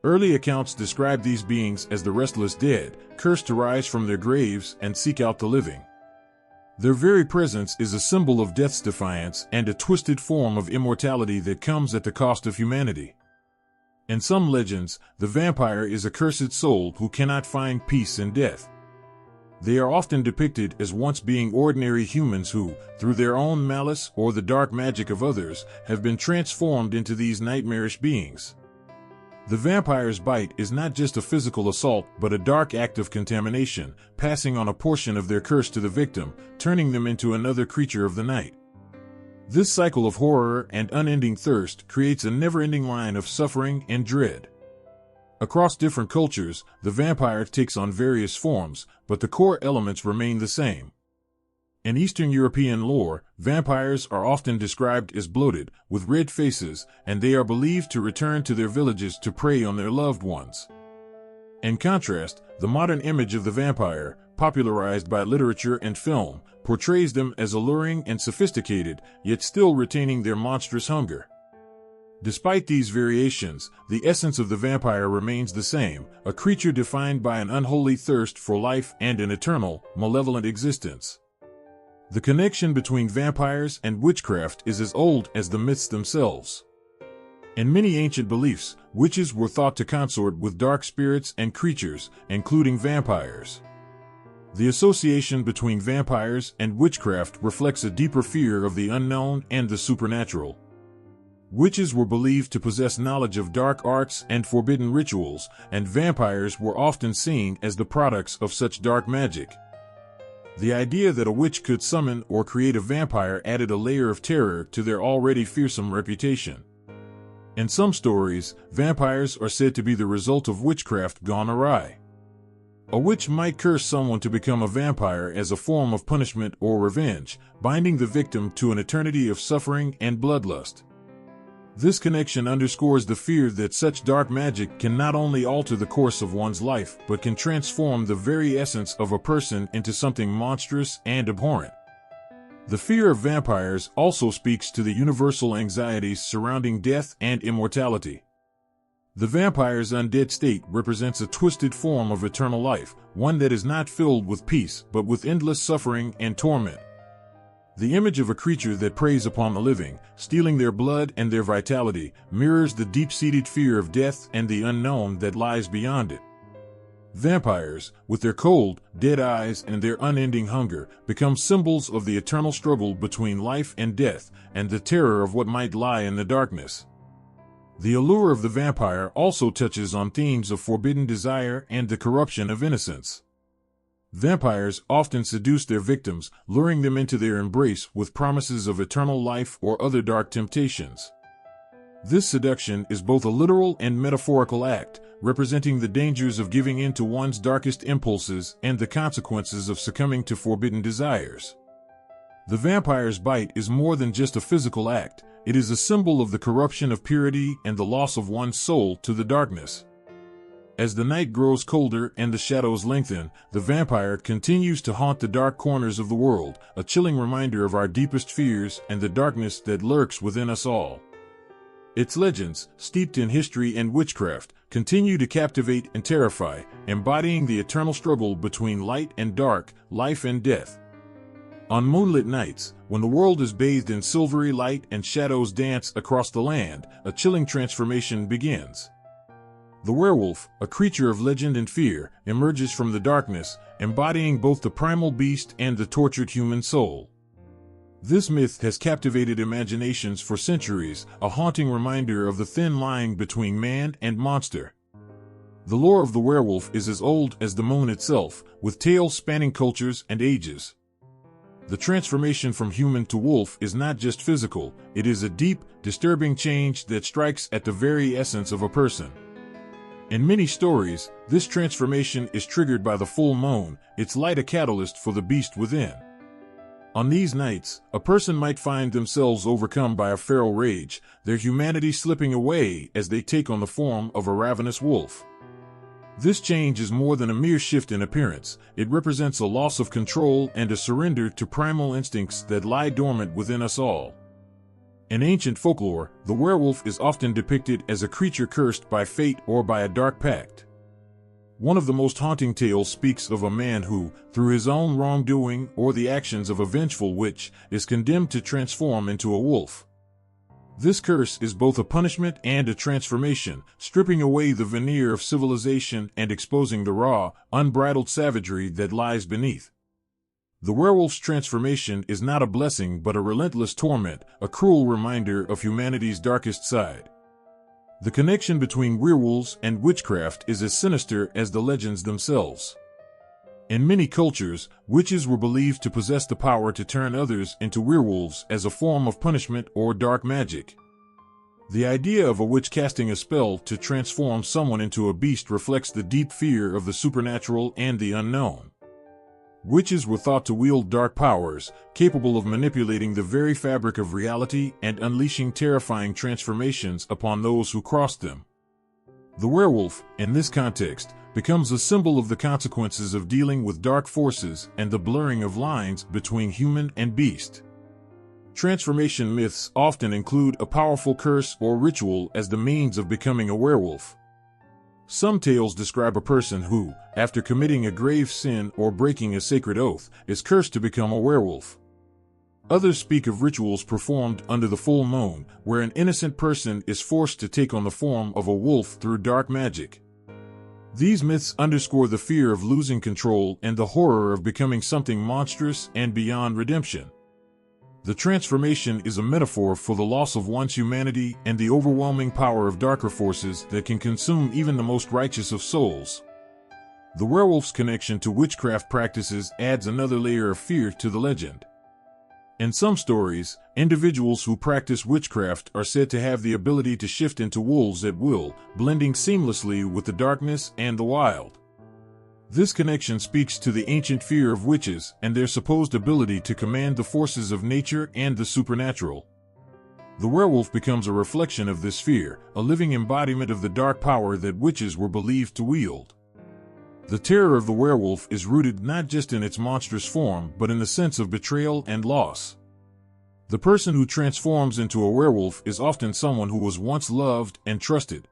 Early accounts describe these beings as the restless dead, cursed to rise from their graves and seek out the living. Their very presence is a symbol of death's defiance and a twisted form of immortality that comes at the cost of humanity. In some legends, the vampire is a cursed soul who cannot find peace in death. They are often depicted as once being ordinary humans who, through their own malice or the dark magic of others, have been transformed into these nightmarish beings. The vampire's bite is not just a physical assault but a dark act of contamination, passing on a portion of their curse to the victim, turning them into another creature of the night. This cycle of horror and unending thirst creates a never-ending line of suffering and dread. Across different cultures, the vampire takes on various forms, but the core elements remain the same. In Eastern European lore, vampires are often described as bloated, with red faces, and they are believed to return to their villages to prey on their loved ones. In contrast, the modern image of the vampire, popularized by literature and film, portrays them as alluring and sophisticated, yet still retaining their monstrous hunger. Despite these variations, the essence of the vampire remains the same, a creature defined by an unholy thirst for life and an eternal, malevolent existence. The connection between vampires and witchcraft is as old as the myths themselves. In many ancient beliefs, witches were thought to consort with dark spirits and creatures, including vampires. The association between vampires and witchcraft reflects a deeper fear of the unknown and the supernatural. Witches were believed to possess knowledge of dark arts and forbidden rituals, and vampires were often seen as the products of such dark magic. The idea that a witch could summon or create a vampire added a layer of terror to their already fearsome reputation. In some stories, vampires are said to be the result of witchcraft gone awry. A witch might curse someone to become a vampire as a form of punishment or revenge, binding the victim to an eternity of suffering and bloodlust. This connection underscores the fear that such dark magic can not only alter the course of one's life but can transform the very essence of a person into something monstrous and abhorrent. The fear of vampires also speaks to the universal anxieties surrounding death and immortality. The vampire's undead state represents a twisted form of eternal life, one that is not filled with peace but with endless suffering and torment. The image of a creature that preys upon the living, stealing their blood and their vitality, mirrors the deep-seated fear of death and the unknown that lies beyond it. Vampires, with their cold, dead eyes and their unending hunger, become symbols of the eternal struggle between life and death, and the terror of what might lie in the darkness. The allure of the vampire also touches on themes of forbidden desire and the corruption of innocence. Vampires often seduce their victims, luring them into their embrace with promises of eternal life or other dark temptations. This seduction is both a literal and metaphorical act, representing the dangers of giving in to one's darkest impulses and the consequences of succumbing to forbidden desires. The vampire's bite is more than just a physical act, it is a symbol of the corruption of purity and the loss of one's soul to the darkness. As the night grows colder and the shadows lengthen, the vampire continues to haunt the dark corners of the world, a chilling reminder of our deepest fears and the darkness that lurks within us all. Its legends, steeped in history and witchcraft, continue to captivate and terrify, embodying the eternal struggle between light and dark, life and death. On moonlit nights, when the world is bathed in silvery light and shadows dance across the land, a chilling transformation begins. The werewolf, a creature of legend and fear, emerges from the darkness, embodying both the primal beast and the tortured human soul. This myth has captivated imaginations for centuries, a haunting reminder of the thin line between man and monster. The lore of the werewolf is as old as the moon itself, with tales spanning cultures and ages. The transformation from human to wolf is not just physical, it is a deep, disturbing change that strikes at the very essence of a person. In many stories, this transformation is triggered by the full moon, its light a catalyst for the beast within. On these nights, a person might find themselves overcome by a feral rage, their humanity slipping away as they take on the form of a ravenous wolf. This change is more than a mere shift in appearance. It represents a loss of control and a surrender to primal instincts that lie dormant within us all. In ancient folklore, the werewolf is often depicted as a creature cursed by fate or by a dark pact. One of the most haunting tales speaks of a man who, through his own wrongdoing or the actions of a vengeful witch, is condemned to transform into a wolf. This curse is both a punishment and a transformation, stripping away the veneer of civilization and exposing the raw, unbridled savagery that lies beneath. The werewolf's transformation is not a blessing but a relentless torment, a cruel reminder of humanity's darkest side. The connection between werewolves and witchcraft is as sinister as the legends themselves. In many cultures, witches were believed to possess the power to turn others into werewolves as a form of punishment or dark magic. The idea of a witch casting a spell to transform someone into a beast reflects the deep fear of the supernatural and the unknown. Witches were thought to wield dark powers, capable of manipulating the very fabric of reality and unleashing terrifying transformations upon those who crossed them. The werewolf, in this context, becomes a symbol of the consequences of dealing with dark forces and the blurring of lines between human and beast. Transformation myths often include a powerful curse or ritual as the means of becoming a werewolf. Some tales describe a person who, after committing a grave sin or breaking a sacred oath, is cursed to become a werewolf. Others speak of rituals performed under the full moon, where an innocent person is forced to take on the form of a wolf through dark magic. These myths underscore the fear of losing control and the horror of becoming something monstrous and beyond redemption. The transformation is a metaphor for the loss of one's humanity and the overwhelming power of darker forces that can consume even the most righteous of souls. The werewolf's connection to witchcraft practices adds another layer of fear to the legend. In some stories, individuals who practice witchcraft are said to have the ability to shift into wolves at will, blending seamlessly with the darkness and the wild. This connection speaks to the ancient fear of witches and their supposed ability to command the forces of nature and the supernatural. The werewolf becomes a reflection of this fear, a living embodiment of the dark power that witches were believed to wield. The terror of the werewolf is rooted not just in its monstrous form but in the sense of betrayal and loss. The person who transforms into a werewolf is often someone who was once loved and trusted.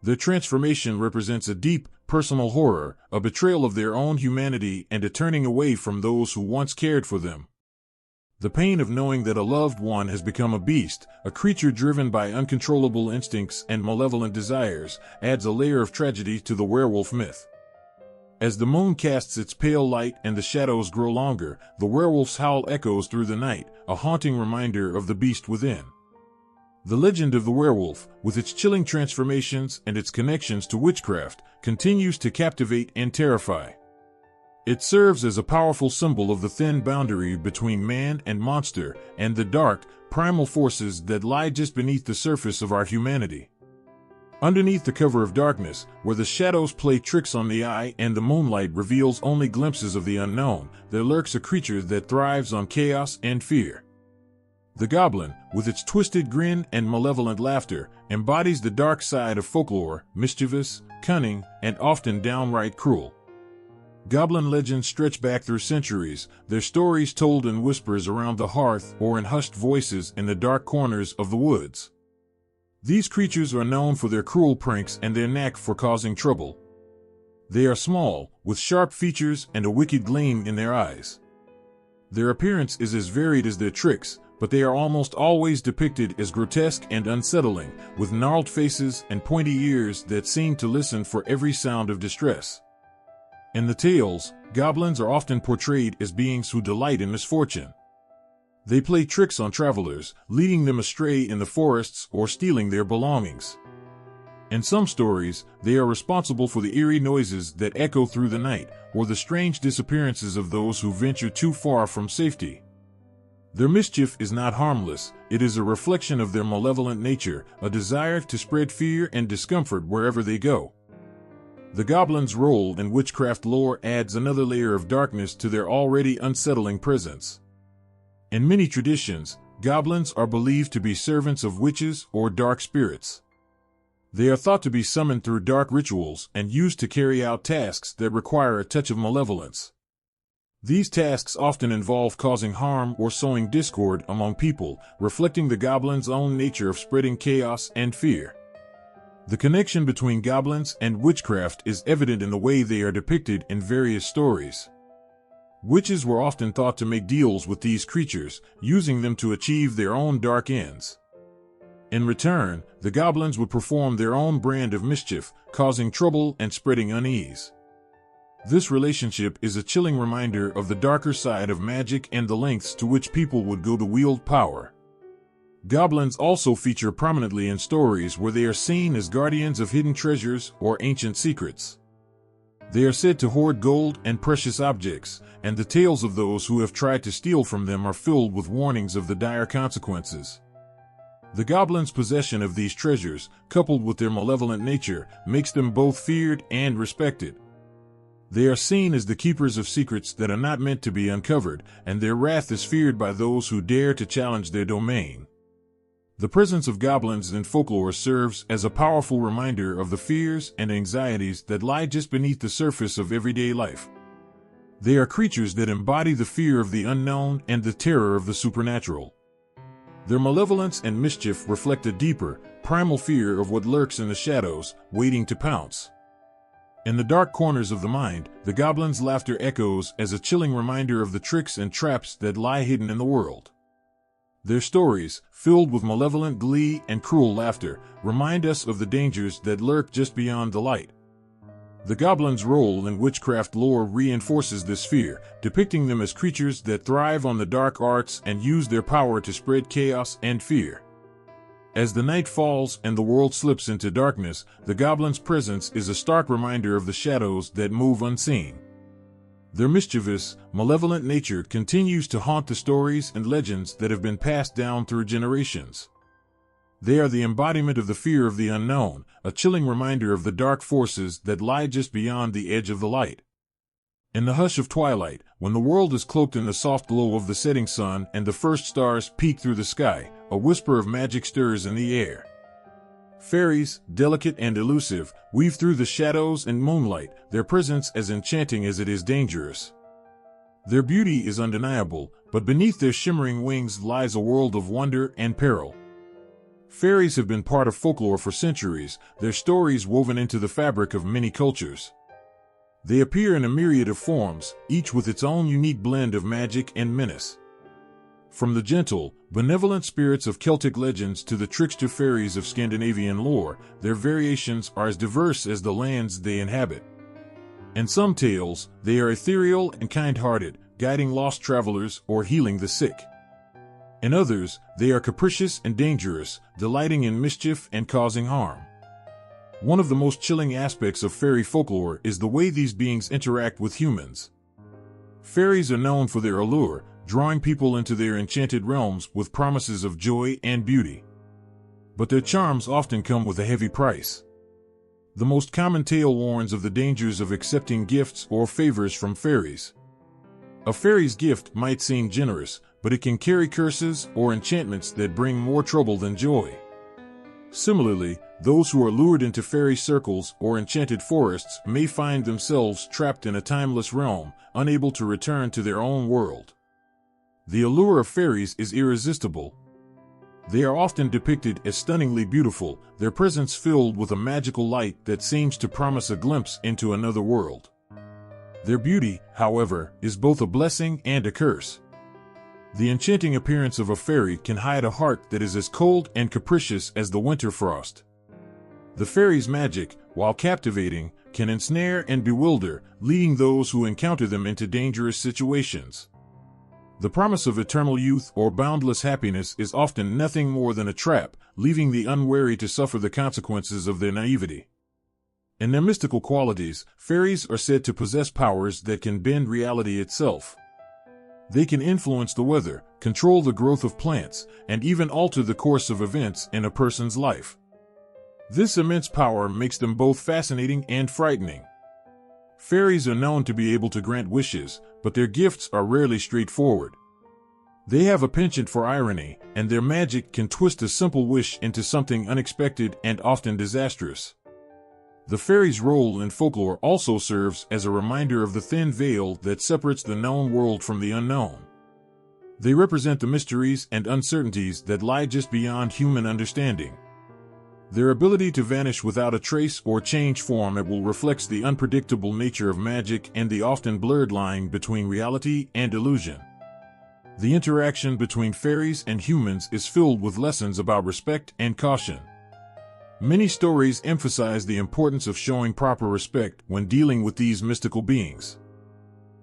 Their transformation represents a deep, personal horror, a betrayal of their own humanity and a turning away from those who once cared for them. The pain of knowing that a loved one has become a beast, a creature driven by uncontrollable instincts and malevolent desires, adds a layer of tragedy to the werewolf myth. As the moon casts its pale light and the shadows grow longer, the werewolf's howl echoes through the night, a haunting reminder of the beast within. The legend of the werewolf, with its chilling transformations and its connections to witchcraft, continues to captivate and terrify. It serves as a powerful symbol of the thin boundary between man and monster, and the dark, primal forces that lie just beneath the surface of our humanity. Underneath the cover of darkness, where the shadows play tricks on the eye and the moonlight reveals only glimpses of the unknown, there lurks a creature that thrives on chaos and fear. The goblin, with its twisted grin and malevolent laughter, embodies the dark side of folklore, mischievous, cunning, and often downright cruel. Goblin legends stretch back through centuries, their stories told in whispers around the hearth or in hushed voices in the dark corners of the woods. These creatures are known for their cruel pranks and their knack for causing trouble. They are small, with sharp features and a wicked gleam in their eyes. Their appearance is as varied as their tricks, but they are almost always depicted as grotesque and unsettling, with gnarled faces and pointy ears that seem to listen for every sound of distress. In the tales, goblins are often portrayed as beings who delight in misfortune. They play tricks on travelers, leading them astray in the forests or stealing their belongings. In some stories, they are responsible for the eerie noises that echo through the night, or the strange disappearances of those who venture too far from safety. Their mischief is not harmless, it is a reflection of their malevolent nature, a desire to spread fear and discomfort wherever they go. The goblin's role in witchcraft lore adds another layer of darkness to their already unsettling presence. In many traditions, goblins are believed to be servants of witches or dark spirits. They are thought to be summoned through dark rituals and used to carry out tasks that require a touch of malevolence. These tasks often involve causing harm or sowing discord among people, reflecting the goblin's own nature of spreading chaos and fear. The connection between goblins and witchcraft is evident in the way they are depicted in various stories. Witches were often thought to make deals with these creatures, using them to achieve their own dark ends. In return, the goblins would perform their own brand of mischief, causing trouble and spreading unease. This relationship is a chilling reminder of the darker side of magic and the lengths to which people would go to wield power. Goblins also feature prominently in stories where they are seen as guardians of hidden treasures or ancient secrets. They are said to hoard gold and precious objects, and the tales of those who have tried to steal from them are filled with warnings of the dire consequences. The goblins' possession of these treasures, coupled with their malevolent nature, makes them both feared and respected. They are seen as the keepers of secrets that are not meant to be uncovered, and their wrath is feared by those who dare to challenge their domain. The presence of goblins in folklore serves as a powerful reminder of the fears and anxieties that lie just beneath the surface of everyday life. They are creatures that embody the fear of the unknown and the terror of the supernatural. Their malevolence and mischief reflect a deeper, primal fear of what lurks in the shadows, waiting to pounce. In the dark corners of the mind, the goblin's laughter echoes as a chilling reminder of the tricks and traps that lie hidden in the world. Their stories, filled with malevolent glee and cruel laughter, remind us of the dangers that lurk just beyond the light. The goblin's role in witchcraft lore reinforces this fear, depicting them as creatures that thrive on the dark arts and use their power to spread chaos and fear. As the night falls and the world slips into darkness, the goblin's presence is a stark reminder of the shadows that move unseen. Their mischievous, malevolent nature continues to haunt the stories and legends that have been passed down through generations. They are the embodiment of the fear of the unknown, a chilling reminder of the dark forces that lie just beyond the edge of the light. In the hush of twilight, when the world is cloaked in the soft glow of the setting sun and the first stars peek through the sky, a whisper of magic stirs in the air. Fairies, delicate and elusive, weave through the shadows and moonlight, their presence as enchanting as it is dangerous. Their beauty is undeniable, but beneath their shimmering wings lies a world of wonder and peril. Fairies have been part of folklore for centuries, their stories woven into the fabric of many cultures. They appear in a myriad of forms, each with its own unique blend of magic and menace. From the gentle, benevolent spirits of Celtic legends to the trickster fairies of Scandinavian lore, their variations are as diverse as the lands they inhabit. In some tales, they are ethereal and kind-hearted, guiding lost travelers or healing the sick. In others, they are capricious and dangerous, delighting in mischief and causing harm. One of the most chilling aspects of fairy folklore is the way these beings interact with humans. Fairies are known for their allure, drawing people into their enchanted realms with promises of joy and beauty. But their charms often come with a heavy price. The most common tale warns of the dangers of accepting gifts or favors from fairies. A fairy's gift might seem generous, but it can carry curses or enchantments that bring more trouble than joy. Similarly, those who are lured into fairy circles or enchanted forests may find themselves trapped in a timeless realm, unable to return to their own world. The allure of fairies is irresistible. They are often depicted as stunningly beautiful, their presence filled with a magical light that seems to promise a glimpse into another world. Their beauty, however, is both a blessing and a curse. The enchanting appearance of a fairy can hide a heart that is as cold and capricious as the winter frost. The fairy's magic, while captivating, can ensnare and bewilder, leading those who encounter them into dangerous situations. The promise of eternal youth or boundless happiness is often nothing more than a trap, leaving the unwary to suffer the consequences of their naivety. In their mystical qualities, fairies are said to possess powers that can bend reality itself. They can influence the weather, control the growth of plants, and even alter the course of events in a person's life. This immense power makes them both fascinating and frightening. Fairies are known to be able to grant wishes, but their gifts are rarely straightforward. They have a penchant for irony, and their magic can twist a simple wish into something unexpected and often disastrous. The fairies' role in folklore also serves as a reminder of the thin veil that separates the known world from the unknown. They represent the mysteries and uncertainties that lie just beyond human understanding. Their ability to vanish without a trace or change form at will reflects the unpredictable nature of magic and the often blurred line between reality and illusion. The interaction between fairies and humans is filled with lessons about respect and caution. Many stories emphasize the importance of showing proper respect when dealing with these mystical beings.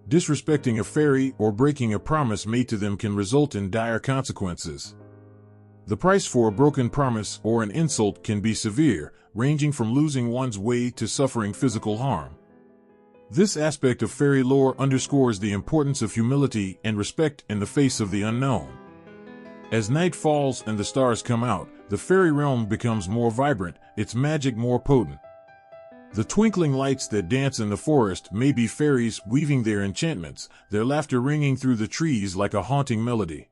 Disrespecting a fairy or breaking a promise made to them can result in dire consequences. The price for a broken promise or an insult can be severe, ranging from losing one's way to suffering physical harm. This aspect of fairy lore underscores the importance of humility and respect in the face of the unknown. As night falls and the stars come out, the fairy realm becomes more vibrant, its magic more potent. The twinkling lights that dance in the forest may be fairies weaving their enchantments, their laughter ringing through the trees like a haunting melody.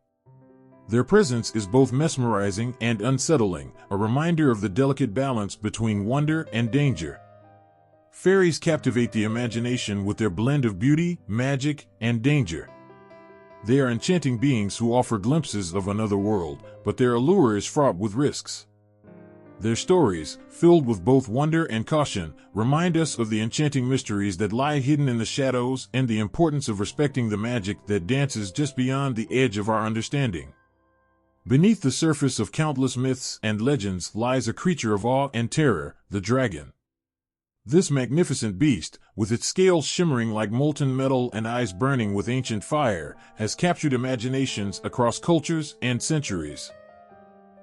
Their presence is both mesmerizing and unsettling, a reminder of the delicate balance between wonder and danger. Fairies captivate the imagination with their blend of beauty, magic, and danger. They are enchanting beings who offer glimpses of another world, but their allure is fraught with risks. Their stories, filled with both wonder and caution, remind us of the enchanting mysteries that lie hidden in the shadows and the importance of respecting the magic that dances just beyond the edge of our understanding. Beneath the surface of countless myths and legends lies a creature of awe and terror, the dragon. This magnificent beast, with its scales shimmering like molten metal and eyes burning with ancient fire, has captured imaginations across cultures and centuries.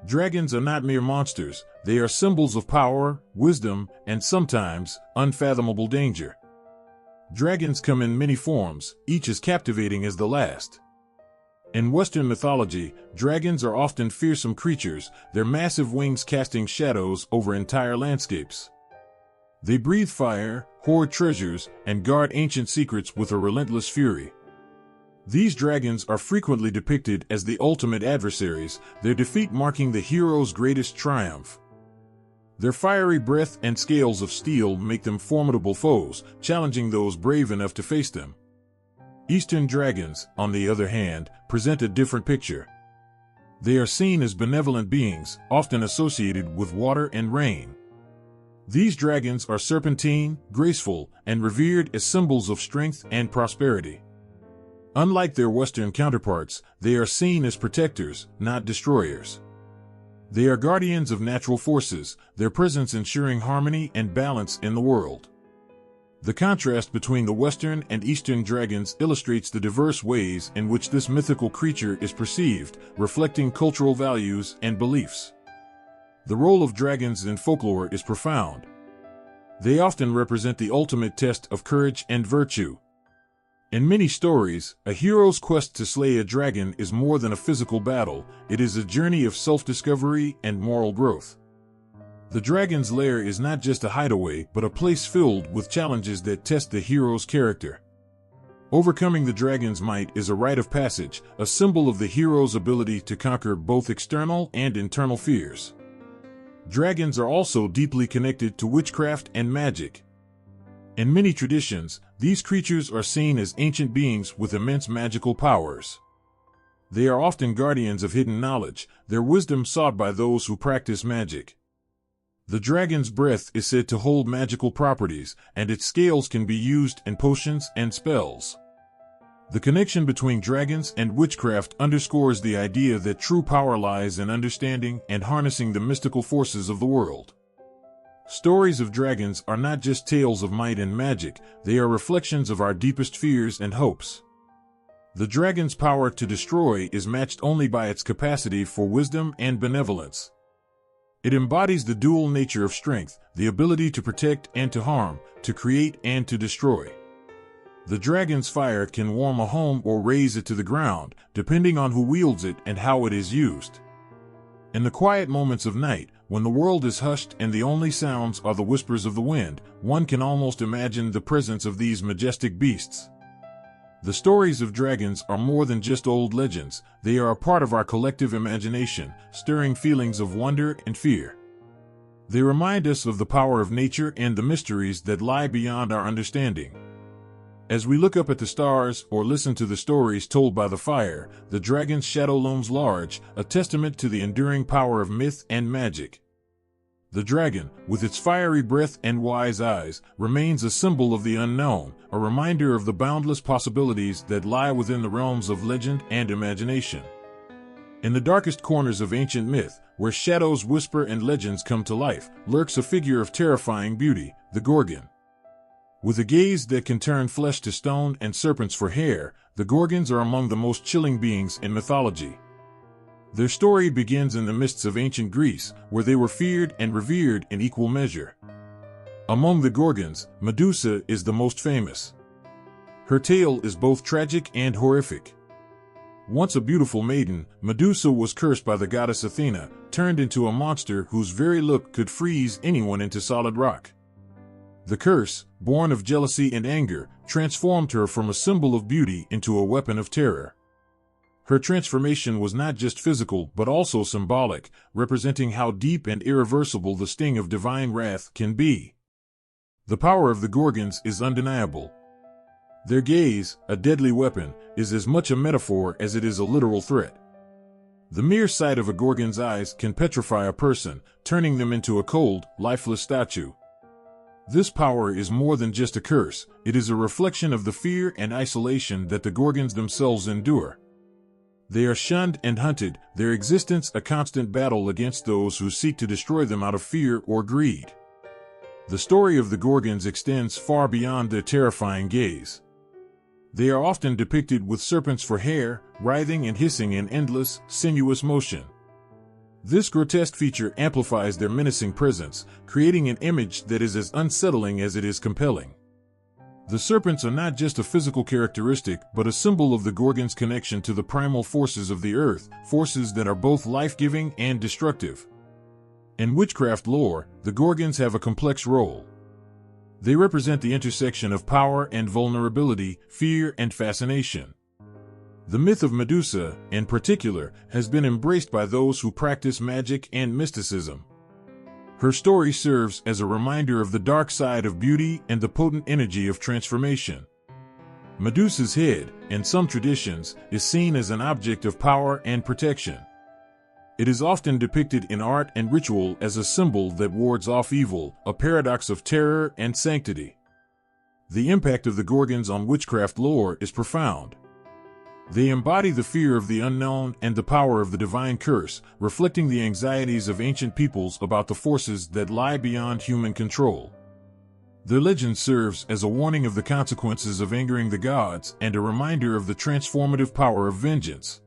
Dragons are not mere monsters, they are symbols of power, wisdom, and sometimes, unfathomable danger. Dragons come in many forms, each as captivating as the last. In Western mythology, dragons are often fearsome creatures, their massive wings casting shadows over entire landscapes. They breathe fire, hoard treasures, and guard ancient secrets with a relentless fury. These dragons are frequently depicted as the ultimate adversaries, their defeat marking the hero's greatest triumph. Their fiery breath and scales of steel make them formidable foes, challenging those brave enough to face them. Eastern dragons, on the other hand, present a different picture. They are seen as benevolent beings, often associated with water and rain. These dragons are serpentine, graceful, and revered as symbols of strength and prosperity. Unlike their Western counterparts, they are seen as protectors, not destroyers. They are guardians of natural forces, their presence ensuring harmony and balance in the world. The contrast between the Western and Eastern dragons illustrates the diverse ways in which this mythical creature is perceived, reflecting cultural values and beliefs. The role of dragons in folklore is profound. They often represent the ultimate test of courage and virtue. In many stories, a hero's quest to slay a dragon is more than a physical battle, it is a journey of self-discovery and moral growth. The dragon's lair is not just a hideaway, but a place filled with challenges that test the hero's character. Overcoming the dragon's might is a rite of passage, a symbol of the hero's ability to conquer both external and internal fears. Dragons are also deeply connected to witchcraft and magic. In many traditions, these creatures are seen as ancient beings with immense magical powers. They are often guardians of hidden knowledge, their wisdom sought by those who practice magic. The dragon's breath is said to hold magical properties, and its scales can be used in potions and spells. The connection between dragons and witchcraft underscores the idea that true power lies in understanding and harnessing the mystical forces of the world. Stories of dragons are not just tales of might and magic, they are reflections of our deepest fears and hopes. The dragon's power to destroy is matched only by its capacity for wisdom and benevolence. It embodies the dual nature of strength, the ability to protect and to harm, to create and to destroy. The dragon's fire can warm a home or raze it to the ground, depending on who wields it and how it is used. In the quiet moments of night, when the world is hushed and the only sounds are the whispers of the wind, one can almost imagine the presence of these majestic beasts. The stories of dragons are more than just old legends, they are a part of our collective imagination, stirring feelings of wonder and fear. They remind us of the power of nature and the mysteries that lie beyond our understanding. As we look up at the stars or listen to the stories told by the fire, the dragon's shadow looms large, a testament to the enduring power of myth and magic. The dragon, with its fiery breath and wise eyes, remains a symbol of the unknown, a reminder of the boundless possibilities that lie within the realms of legend and imagination. In the darkest corners of ancient myth, where shadows whisper and legends come to life, lurks a figure of terrifying beauty, the Gorgon. With a gaze that can turn flesh to stone and serpents for hair, the Gorgons are among the most chilling beings in mythology. Their story begins in the mists of ancient Greece, where they were feared and revered in equal measure. Among the Gorgons, Medusa is the most famous. Her tale is both tragic and horrific. Once a beautiful maiden, Medusa was cursed by the goddess Athena, turned into a monster whose very look could freeze anyone into solid rock. The curse, born of jealousy and anger, transformed her from a symbol of beauty into a weapon of terror. Her transformation was not just physical but also symbolic, representing how deep and irreversible the sting of divine wrath can be. The power of the Gorgons is undeniable. Their gaze, a deadly weapon, is as much a metaphor as it is a literal threat. The mere sight of a Gorgon's eyes can petrify a person, turning them into a cold, lifeless statue. This power is more than just a curse, it is a reflection of the fear and isolation that the Gorgons themselves endure. They are shunned and hunted, their existence a constant battle against those who seek to destroy them out of fear or greed. The story of the Gorgons extends far beyond their terrifying gaze. They are often depicted with serpents for hair, writhing and hissing in endless, sinuous motion. This grotesque feature amplifies their menacing presence, creating an image that is as unsettling as it is compelling. The serpents are not just a physical characteristic, but a symbol of the Gorgon's connection to the primal forces of the earth, forces that are both life-giving and destructive. In witchcraft lore, the Gorgons have a complex role. They represent the intersection of power and vulnerability, fear and fascination. The myth of Medusa, in particular, has been embraced by those who practice magic and mysticism. Her story serves as a reminder of the dark side of beauty and the potent energy of transformation. Medusa's head, in some traditions, is seen as an object of power and protection. It is often depicted in art and ritual as a symbol that wards off evil, a paradox of terror and sanctity. The impact of the Gorgons on witchcraft lore is profound. They embody the fear of the unknown and the power of the divine curse, reflecting the anxieties of ancient peoples about the forces that lie beyond human control. Their legend serves as a warning of the consequences of angering the gods and a reminder of the transformative power of vengeance.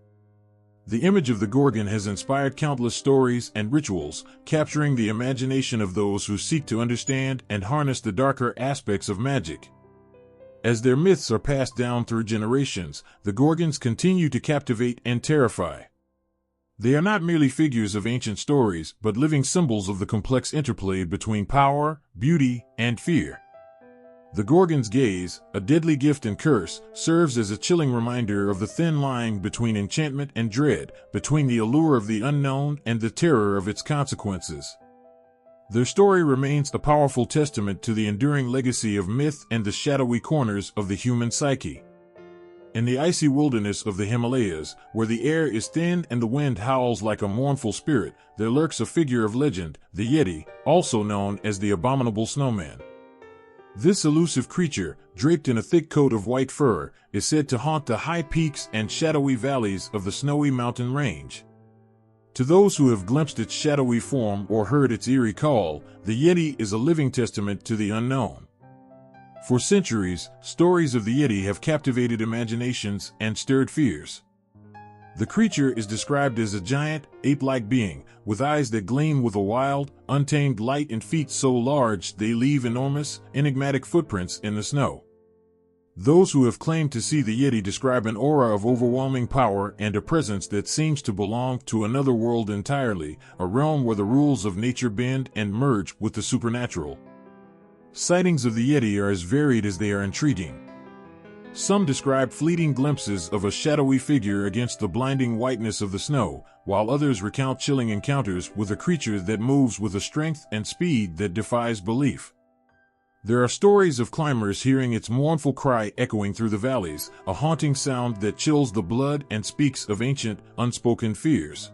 The image of the Gorgon has inspired countless stories and rituals, capturing the imagination of those who seek to understand and harness the darker aspects of magic. As their myths are passed down through generations, the Gorgons continue to captivate and terrify. They are not merely figures of ancient stories, but living symbols of the complex interplay between power, beauty, and fear. The Gorgon's gaze, a deadly gift and curse, serves as a chilling reminder of the thin line between enchantment and dread, between the allure of the unknown and the terror of its consequences. Their story remains a powerful testament to the enduring legacy of myth and the shadowy corners of the human psyche. In the icy wilderness of the Himalayas, where the air is thin and the wind howls like a mournful spirit, there lurks a figure of legend, the Yeti, also known as the Abominable Snowman. This elusive creature, draped in a thick coat of white fur, is said to haunt the high peaks and shadowy valleys of the snowy mountain range. To those who have glimpsed its shadowy form or heard its eerie call, the Yeti is a living testament to the unknown. For centuries, stories of the Yeti have captivated imaginations and stirred fears. The creature is described as a giant, ape-like being, with eyes that gleam with a wild, untamed light and feet so large they leave enormous, enigmatic footprints in the snow. Those who have claimed to see the Yeti describe an aura of overwhelming power and a presence that seems to belong to another world entirely, a realm where the rules of nature bend and merge with the supernatural. Sightings of the Yeti are as varied as they are intriguing. Some describe fleeting glimpses of a shadowy figure against the blinding whiteness of the snow, while others recount chilling encounters with a creature that moves with a strength and speed that defies belief. There are stories of climbers hearing its mournful cry echoing through the valleys, a haunting sound that chills the blood and speaks of ancient, unspoken fears.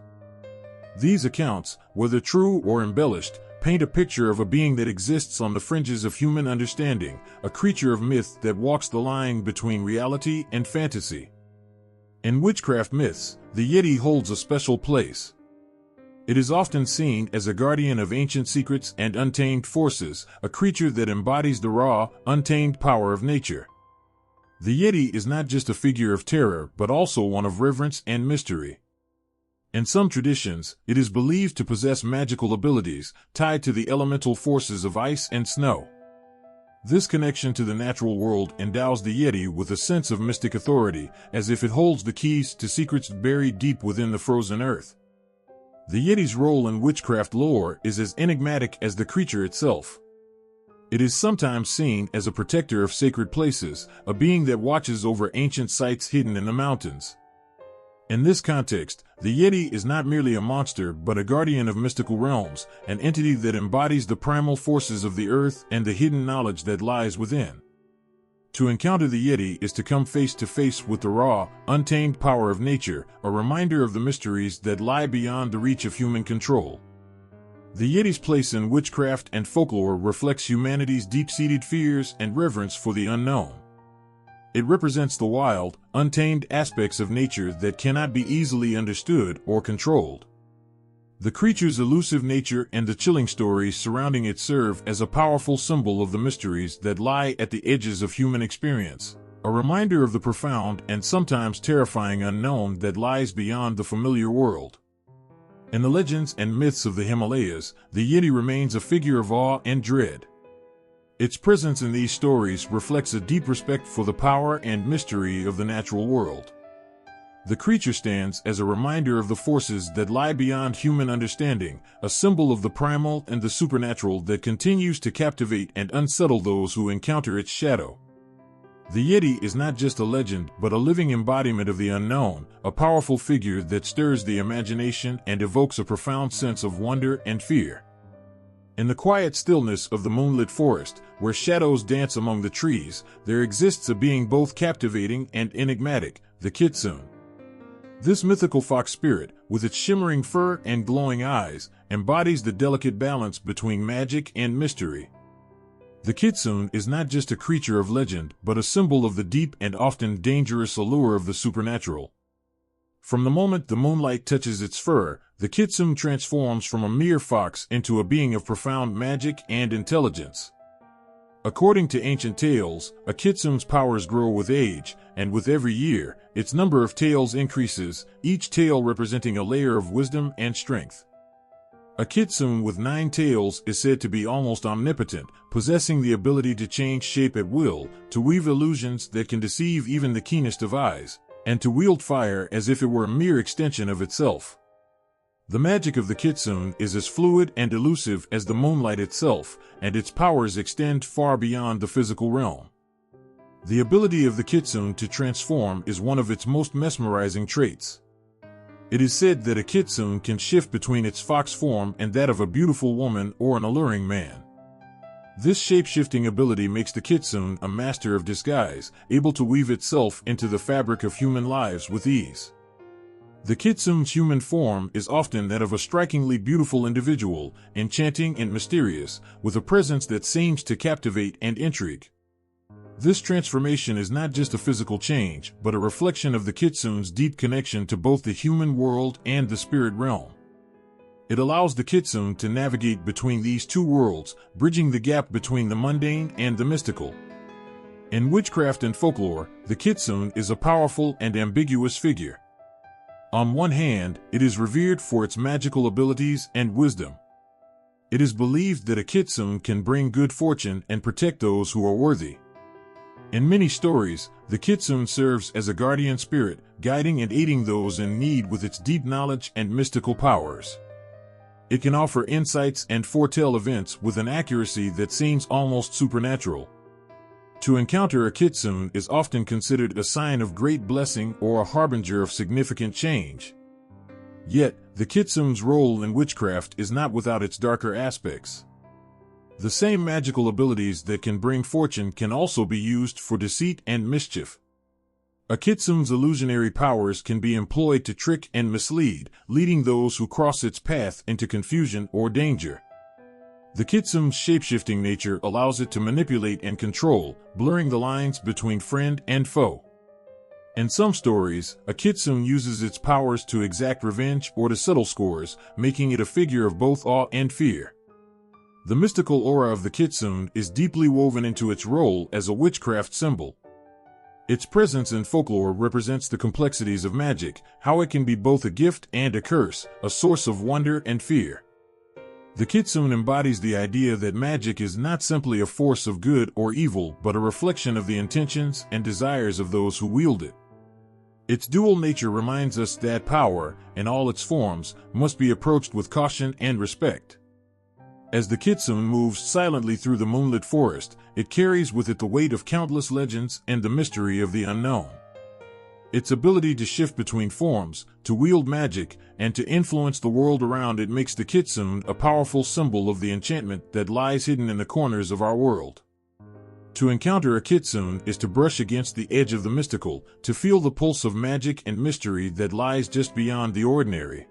These accounts, whether true or embellished, paint a picture of a being that exists on the fringes of human understanding, a creature of myth that walks the line between reality and fantasy. In witchcraft myths, the Yeti holds a special place. It is often seen as a guardian of ancient secrets and untamed forces, a creature that embodies the raw, untamed power of nature. The Yeti is not just a figure of terror, but also one of reverence and mystery. In some traditions, it is believed to possess magical abilities, tied to the elemental forces of ice and snow. This connection to the natural world endows the Yeti with a sense of mystic authority, as if it holds the keys to secrets buried deep within the frozen earth. The Yeti's role in witchcraft lore is as enigmatic as the creature itself. It is sometimes seen as a protector of sacred places, a being that watches over ancient sites hidden in the mountains. In this context, the Yeti is not merely a monster but a guardian of mystical realms, an entity that embodies the primal forces of the earth and the hidden knowledge that lies within. To encounter the Yeti is to come face to face with the raw, untamed power of nature, a reminder of the mysteries that lie beyond the reach of human control. The Yeti's place in witchcraft and folklore reflects humanity's deep-seated fears and reverence for the unknown. It represents the wild, untamed aspects of nature that cannot be easily understood or controlled. The creature's elusive nature and the chilling stories surrounding it serve as a powerful symbol of the mysteries that lie at the edges of human experience, a reminder of the profound and sometimes terrifying unknown that lies beyond the familiar world. In the legends and myths of the Himalayas, the Yeti remains a figure of awe and dread. Its presence in these stories reflects a deep respect for the power and mystery of the natural world. The creature stands as a reminder of the forces that lie beyond human understanding, a symbol of the primal and the supernatural that continues to captivate and unsettle those who encounter its shadow. The Yeti is not just a legend but a living embodiment of the unknown, a powerful figure that stirs the imagination and evokes a profound sense of wonder and fear. In the quiet stillness of the moonlit forest, where shadows dance among the trees, there exists a being both captivating and enigmatic, the kitsune. This mythical fox spirit, with its shimmering fur and glowing eyes, embodies the delicate balance between magic and mystery. The kitsune is not just a creature of legend, but a symbol of the deep and often dangerous allure of the supernatural. From the moment the moonlight touches its fur, the kitsune transforms from a mere fox into a being of profound magic and intelligence. According to ancient tales, a kitsune's powers grow with age, and with every year, its number of tails increases, each tail representing a layer of wisdom and strength. A kitsune with 9 tails is said to be almost omnipotent, possessing the ability to change shape at will, to weave illusions that can deceive even the keenest of eyes, and to wield fire as if it were a mere extension of itself. The magic of the kitsune is as fluid and elusive as the moonlight itself, and its powers extend far beyond the physical realm. The ability of the kitsune to transform is one of its most mesmerizing traits. It is said that a kitsune can shift between its fox form and that of a beautiful woman or an alluring man. This shape-shifting ability makes the kitsune a master of disguise, able to weave itself into the fabric of human lives with ease. The kitsune's human form is often that of a strikingly beautiful individual, enchanting and mysterious, with a presence that seems to captivate and intrigue. This transformation is not just a physical change, but a reflection of the kitsune's deep connection to both the human world and the spirit realm. It allows the kitsune to navigate between these two worlds, bridging the gap between the mundane and the mystical. In witchcraft and folklore, the kitsune is a powerful and ambiguous figure. On one hand, it is revered for its magical abilities and wisdom. It is believed that a kitsune can bring good fortune and protect those who are worthy. In many stories, the kitsune serves as a guardian spirit, guiding and aiding those in need with its deep knowledge and mystical powers. It can offer insights and foretell events with an accuracy that seems almost supernatural. To encounter a kitsune is often considered a sign of great blessing or a harbinger of significant change. Yet, the kitsune's role in witchcraft is not without its darker aspects. The same magical abilities that can bring fortune can also be used for deceit and mischief. A kitsune's illusionary powers can be employed to trick and mislead, leading those who cross its path into confusion or danger. The kitsune's shapeshifting nature allows it to manipulate and control, blurring the lines between friend and foe. In some stories, a kitsune uses its powers to exact revenge or to settle scores, making it a figure of both awe and fear. The mystical aura of the kitsune is deeply woven into its role as a witchcraft symbol. Its presence in folklore represents the complexities of magic, how it can be both a gift and a curse, a source of wonder and fear. The kitsune embodies the idea that magic is not simply a force of good or evil, but a reflection of the intentions and desires of those who wield it. Its dual nature reminds us that power, in all its forms, must be approached with caution and respect. As the kitsune moves silently through the moonlit forest, it carries with it the weight of countless legends and the mystery of the unknown. Its ability to shift between forms, to wield magic, and to influence the world around it makes the kitsune a powerful symbol of the enchantment that lies hidden in the corners of our world. To encounter a kitsune is to brush against the edge of the mystical, to feel the pulse of magic and mystery that lies just beyond the ordinary.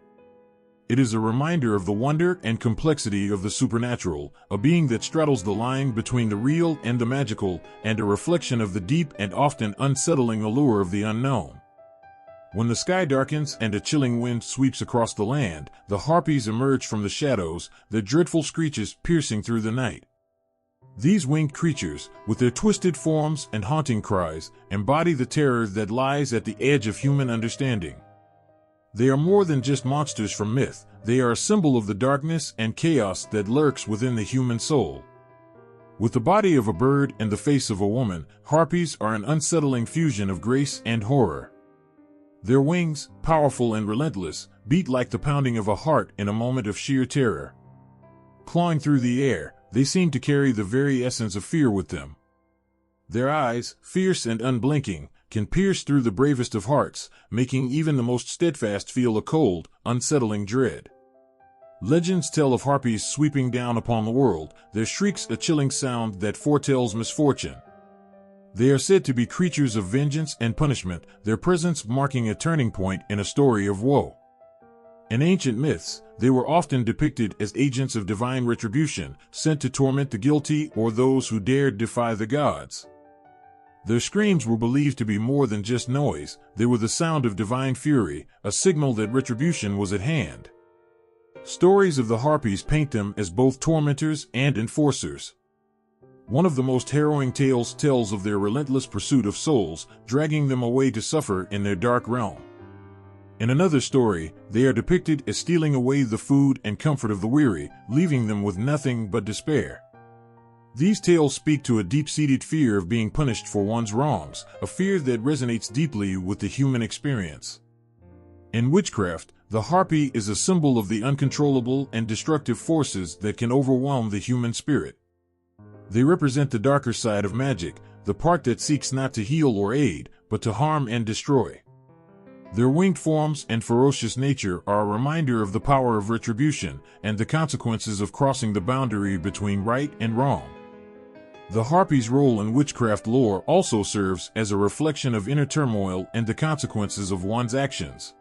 It is a reminder of the wonder and complexity of the supernatural, a being that straddles the line between the real and the magical, and a reflection of the deep and often unsettling allure of the unknown. When the sky darkens and a chilling wind sweeps across the land, the harpies emerge from the shadows, their dreadful screeches piercing through the night. These winged creatures, with their twisted forms and haunting cries, embody the terror that lies at the edge of human understanding. They are more than just monsters from myth, they are a symbol of the darkness and chaos that lurks within the human soul. With the body of a bird and the face of a woman, harpies are an unsettling fusion of grace and horror. Their wings, powerful and relentless, beat like the pounding of a heart in a moment of sheer terror. Clawing through the air, they seem to carry the very essence of fear with them. Their eyes, fierce and unblinking, can pierce through the bravest of hearts, making even the most steadfast feel a cold, unsettling dread. Legends tell of harpies sweeping down upon the world, their shrieks a chilling sound that foretells misfortune. They are said to be creatures of vengeance and punishment, their presence marking a turning point in a story of woe. In ancient myths, they were often depicted as agents of divine retribution, sent to torment the guilty or those who dared defy the gods. Their screams were believed to be more than just noise, they were the sound of divine fury, a signal that retribution was at hand. Stories of the harpies paint them as both tormentors and enforcers. One of the most harrowing tales tells of their relentless pursuit of souls, dragging them away to suffer in their dark realm. In another story, they are depicted as stealing away the food and comfort of the weary, leaving them with nothing but despair. These tales speak to a deep-seated fear of being punished for one's wrongs, a fear that resonates deeply with the human experience. In witchcraft, the harpy is a symbol of the uncontrollable and destructive forces that can overwhelm the human spirit. They represent the darker side of magic, the part that seeks not to heal or aid, but to harm and destroy. Their winged forms and ferocious nature are a reminder of the power of retribution and the consequences of crossing the boundary between right and wrong. The harpy's role in witchcraft lore also serves as a reflection of inner turmoil and the consequences of one's actions.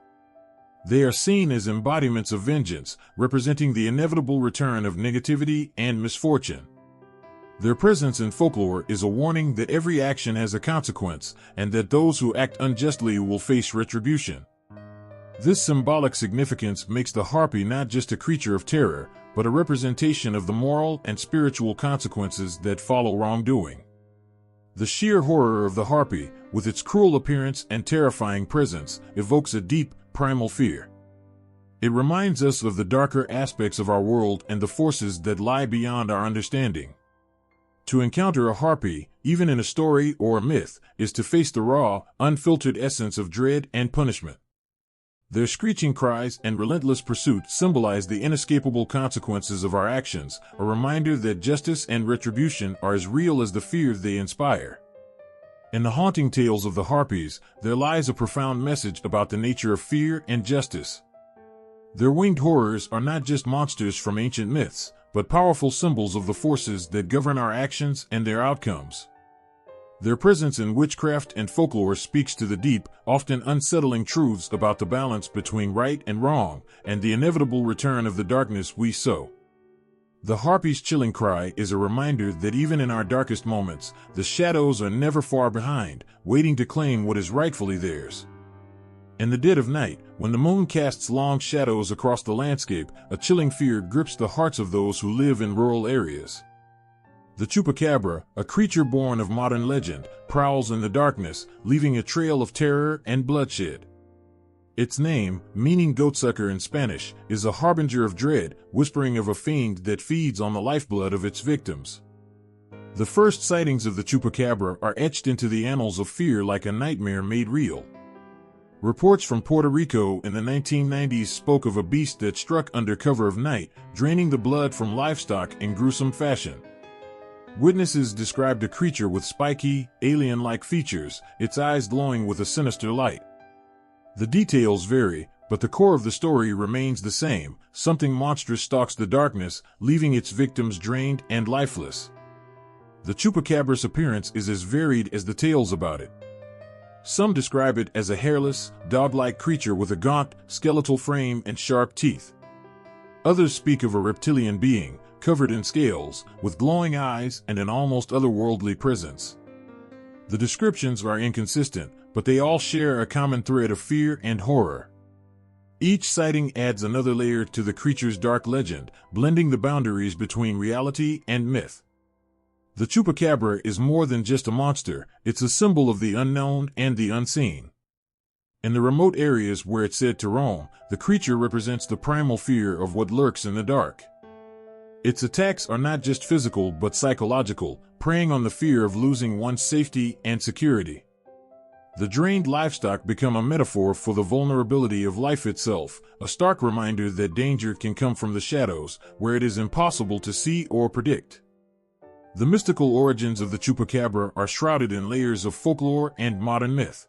They are seen as embodiments of vengeance, representing the inevitable return of negativity and misfortune. Their presence in folklore is a warning that every action has a consequence, and that those who act unjustly will face retribution. This symbolic significance makes the harpy not just a creature of terror, but a representation of the moral and spiritual consequences that follow wrongdoing. The sheer horror of the harpy, with its cruel appearance and terrifying presence, evokes a deep, primal fear. It reminds us of the darker aspects of our world and the forces that lie beyond our understanding. To encounter a harpy, even in a story or a myth, is to face the raw, unfiltered essence of dread and punishment. Their screeching cries and relentless pursuit symbolize the inescapable consequences of our actions, a reminder that justice and retribution are as real as the fear they inspire. In the haunting tales of the Harpies, there lies a profound message about the nature of fear and justice. Their winged horrors are not just monsters from ancient myths, but powerful symbols of the forces that govern our actions and their outcomes. Their presence in witchcraft and folklore speaks to the deep, often unsettling truths about the balance between right and wrong, and the inevitable return of the darkness we sow. The Harpy's chilling cry is a reminder that even in our darkest moments, the shadows are never far behind, waiting to claim what is rightfully theirs. In the dead of night, when the moon casts long shadows across the landscape, a chilling fear grips the hearts of those who live in rural areas. The Chupacabra, a creature born of modern legend, prowls in the darkness, leaving a trail of terror and bloodshed. Its name, meaning goatsucker in Spanish, is a harbinger of dread, whispering of a fiend that feeds on the lifeblood of its victims. The first sightings of the Chupacabra are etched into the annals of fear like a nightmare made real. Reports from Puerto Rico in the 1990s spoke of a beast that struck under cover of night, draining the blood from livestock in gruesome fashion. Witnesses described a creature with spiky, alien-like features, its eyes glowing with a sinister light. The details vary, but the core of the story remains the same: something monstrous stalks the darkness, leaving its victims drained and lifeless. The Chupacabra's appearance is as varied as the tales about it. Some describe it as a hairless, dog-like creature with a gaunt, skeletal frame and sharp teeth. Others speak of a reptilian being, covered in scales, with glowing eyes and an almost otherworldly presence. The descriptions are inconsistent, but they all share a common thread of fear and horror. Each sighting adds another layer to the creature's dark legend, blending the boundaries between reality and myth. The Chupacabra is more than just a monster, it's a symbol of the unknown and the unseen. In the remote areas where it's said to roam, the creature represents the primal fear of what lurks in the dark. Its attacks are not just physical but psychological, preying on the fear of losing one's safety and security. The drained livestock become a metaphor for the vulnerability of life itself, a stark reminder that danger can come from the shadows, where it is impossible to see or predict. The mystical origins of the Chupacabra are shrouded in layers of folklore and modern myth.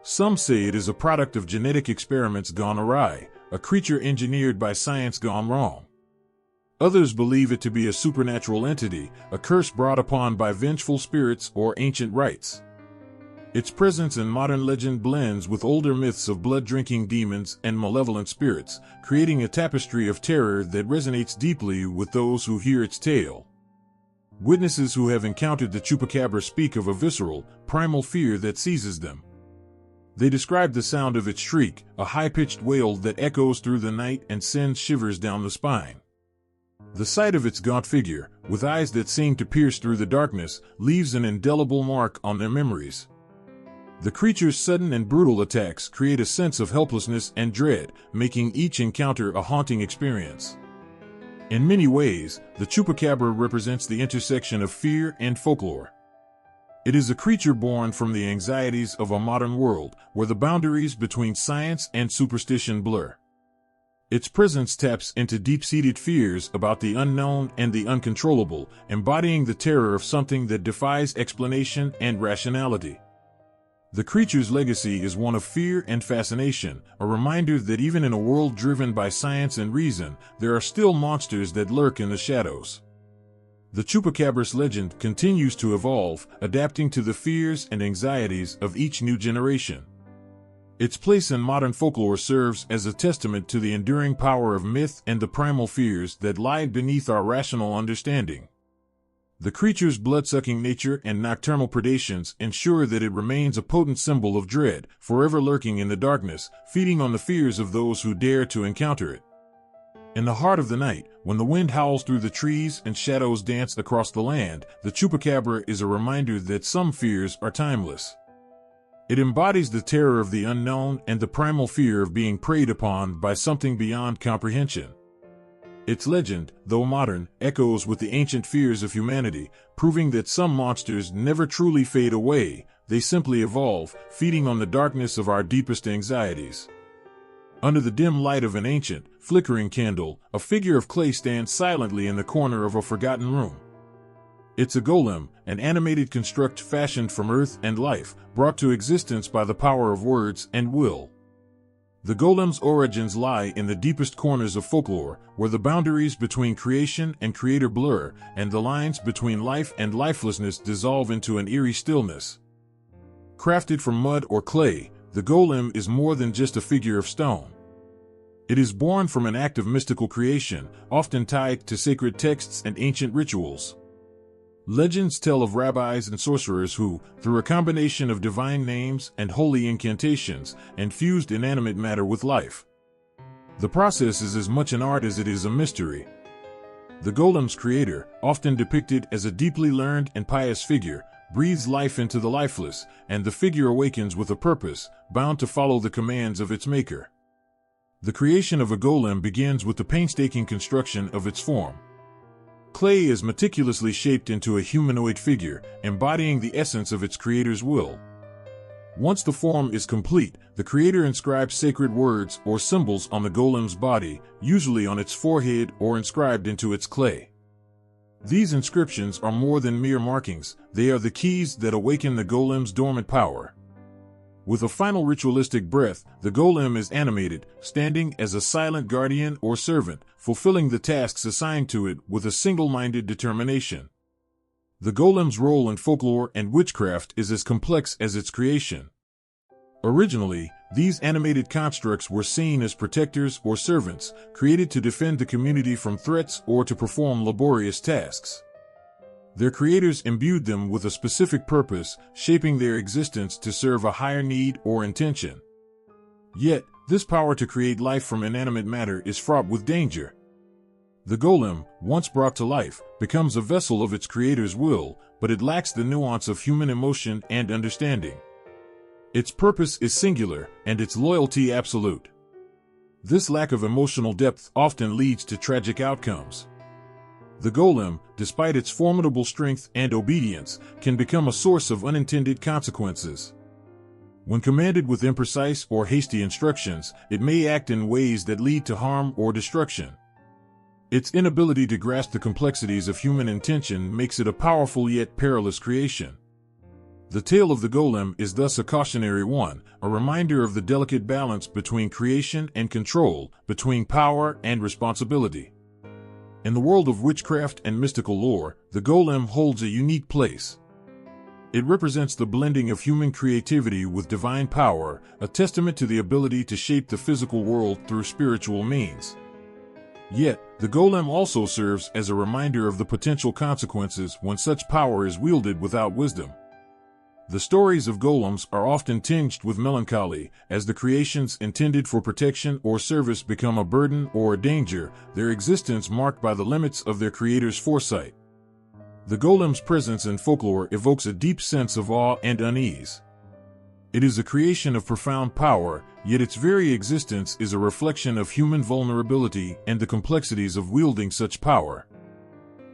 Some say it is a product of genetic experiments gone awry, a creature engineered by science gone wrong. Others believe it to be a supernatural entity, a curse brought upon by vengeful spirits or ancient rites. Its presence in modern legend blends with older myths of blood-drinking demons and malevolent spirits, creating a tapestry of terror that resonates deeply with those who hear its tale. Witnesses who have encountered the Chupacabra speak of a visceral, primal fear that seizes them. They describe the sound of its shriek, a high-pitched wail that echoes through the night and sends shivers down the spine. The sight of its gaunt figure, with eyes that seem to pierce through the darkness, leaves an indelible mark on their memories. The creature's sudden and brutal attacks create a sense of helplessness and dread, making each encounter a haunting experience. In many ways, the Chupacabra represents the intersection of fear and folklore. It is a creature born from the anxieties of a modern world, where the boundaries between science and superstition blur. Its presence taps into deep-seated fears about the unknown and the uncontrollable, embodying the terror of something that defies explanation and rationality. The creature's legacy is one of fear and fascination, a reminder that even in a world driven by science and reason, there are still monsters that lurk in the shadows. The Chupacabra's legend continues to evolve, adapting to the fears and anxieties of each new generation. Its place in modern folklore serves as a testament to the enduring power of myth and the primal fears that lie beneath our rational understanding. The creature's blood-sucking nature and nocturnal predations ensure that it remains a potent symbol of dread, forever lurking in the darkness, feeding on the fears of those who dare to encounter it. In the heart of the night, when the wind howls through the trees and shadows dance across the land, the Chupacabra is a reminder that some fears are timeless. It embodies the terror of the unknown and the primal fear of being preyed upon by something beyond comprehension. Its legend, though modern, echoes with the ancient fears of humanity, proving that some monsters never truly fade away, they simply evolve, feeding on the darkness of our deepest anxieties. Under the dim light of an ancient, flickering candle, a figure of clay stands silently in the corner of a forgotten room. It's a golem, an animated construct fashioned from earth and life, brought to existence by the power of words and will. The golem's origins lie in the deepest corners of folklore, where the boundaries between creation and creator blur, and the lines between life and lifelessness dissolve into an eerie stillness. Crafted from mud or clay, the golem is more than just a figure of stone. It is born from an act of mystical creation, often tied to sacred texts and ancient rituals. Legends tell of rabbis and sorcerers who, through a combination of divine names and holy incantations, infused inanimate matter with life. The process is as much an art as it is a mystery. The golem's creator, often depicted as a deeply learned and pious figure, breathes life into the lifeless, and the figure awakens with a purpose, bound to follow the commands of its maker. The creation of a golem begins with the painstaking construction of its form. Clay is meticulously shaped into a humanoid figure, embodying the essence of its creator's will. Once the form is complete, the creator inscribes sacred words or symbols on the golem's body, usually on its forehead or inscribed into its clay. These inscriptions are more than mere markings, they are the keys that awaken the golem's dormant power. With a final ritualistic breath, the golem is animated, standing as a silent guardian or servant, fulfilling the tasks assigned to it with a single-minded determination. The golem's role in folklore and witchcraft is as complex as its creation. Originally, these animated constructs were seen as protectors or servants, created to defend the community from threats or to perform laborious tasks. Their creators imbued them with a specific purpose, shaping their existence to serve a higher need or intention. Yet, this power to create life from inanimate matter is fraught with danger. The golem, once brought to life, becomes a vessel of its creator's will, but it lacks the nuance of human emotion and understanding. Its purpose is singular, and its loyalty absolute. This lack of emotional depth often leads to tragic outcomes. The golem, despite its formidable strength and obedience, can become a source of unintended consequences. When commanded with imprecise or hasty instructions, it may act in ways that lead to harm or destruction. Its inability to grasp the complexities of human intention makes it a powerful yet perilous creation. The tale of the golem is thus a cautionary one, a reminder of the delicate balance between creation and control, between power and responsibility. In the world of witchcraft and mystical lore, the golem holds a unique place. It represents the blending of human creativity with divine power, a testament to the ability to shape the physical world through spiritual means. Yet, the golem also serves as a reminder of the potential consequences when such power is wielded without wisdom. The stories of golems are often tinged with melancholy, as the creations intended for protection or service become a burden or a danger, their existence marked by the limits of their creator's foresight. The golem's presence in folklore evokes a deep sense of awe and unease. It is a creation of profound power, yet its very existence is a reflection of human vulnerability and the complexities of wielding such power.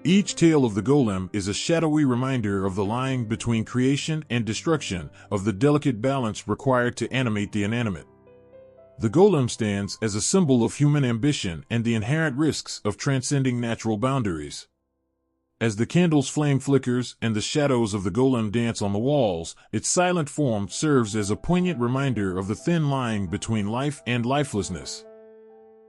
Each tale of the golem is a shadowy reminder of the line between creation and destruction, of the delicate balance required to animate the inanimate. The golem stands as a symbol of human ambition and the inherent risks of transcending natural boundaries. As the candle's flame flickers and the shadows of the golem dance on the walls, its silent form serves as a poignant reminder of the thin line between life and lifelessness.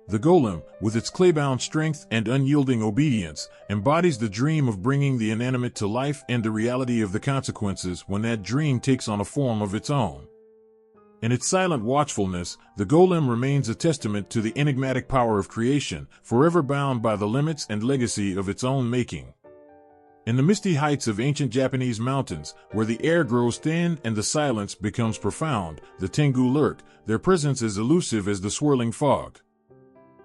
The golem, with its clay-bound strength and unyielding obedience, embodies the dream of bringing the inanimate to life and the reality of the consequences when that dream takes on a form of its own. In its silent watchfulness, the golem remains a testament to the enigmatic power of creation, forever bound by the limits and legacy of its own making. In the misty heights of ancient Japanese mountains, where the air grows thin and the silence becomes profound, the Tengu lurk, their presence as elusive as the swirling fog.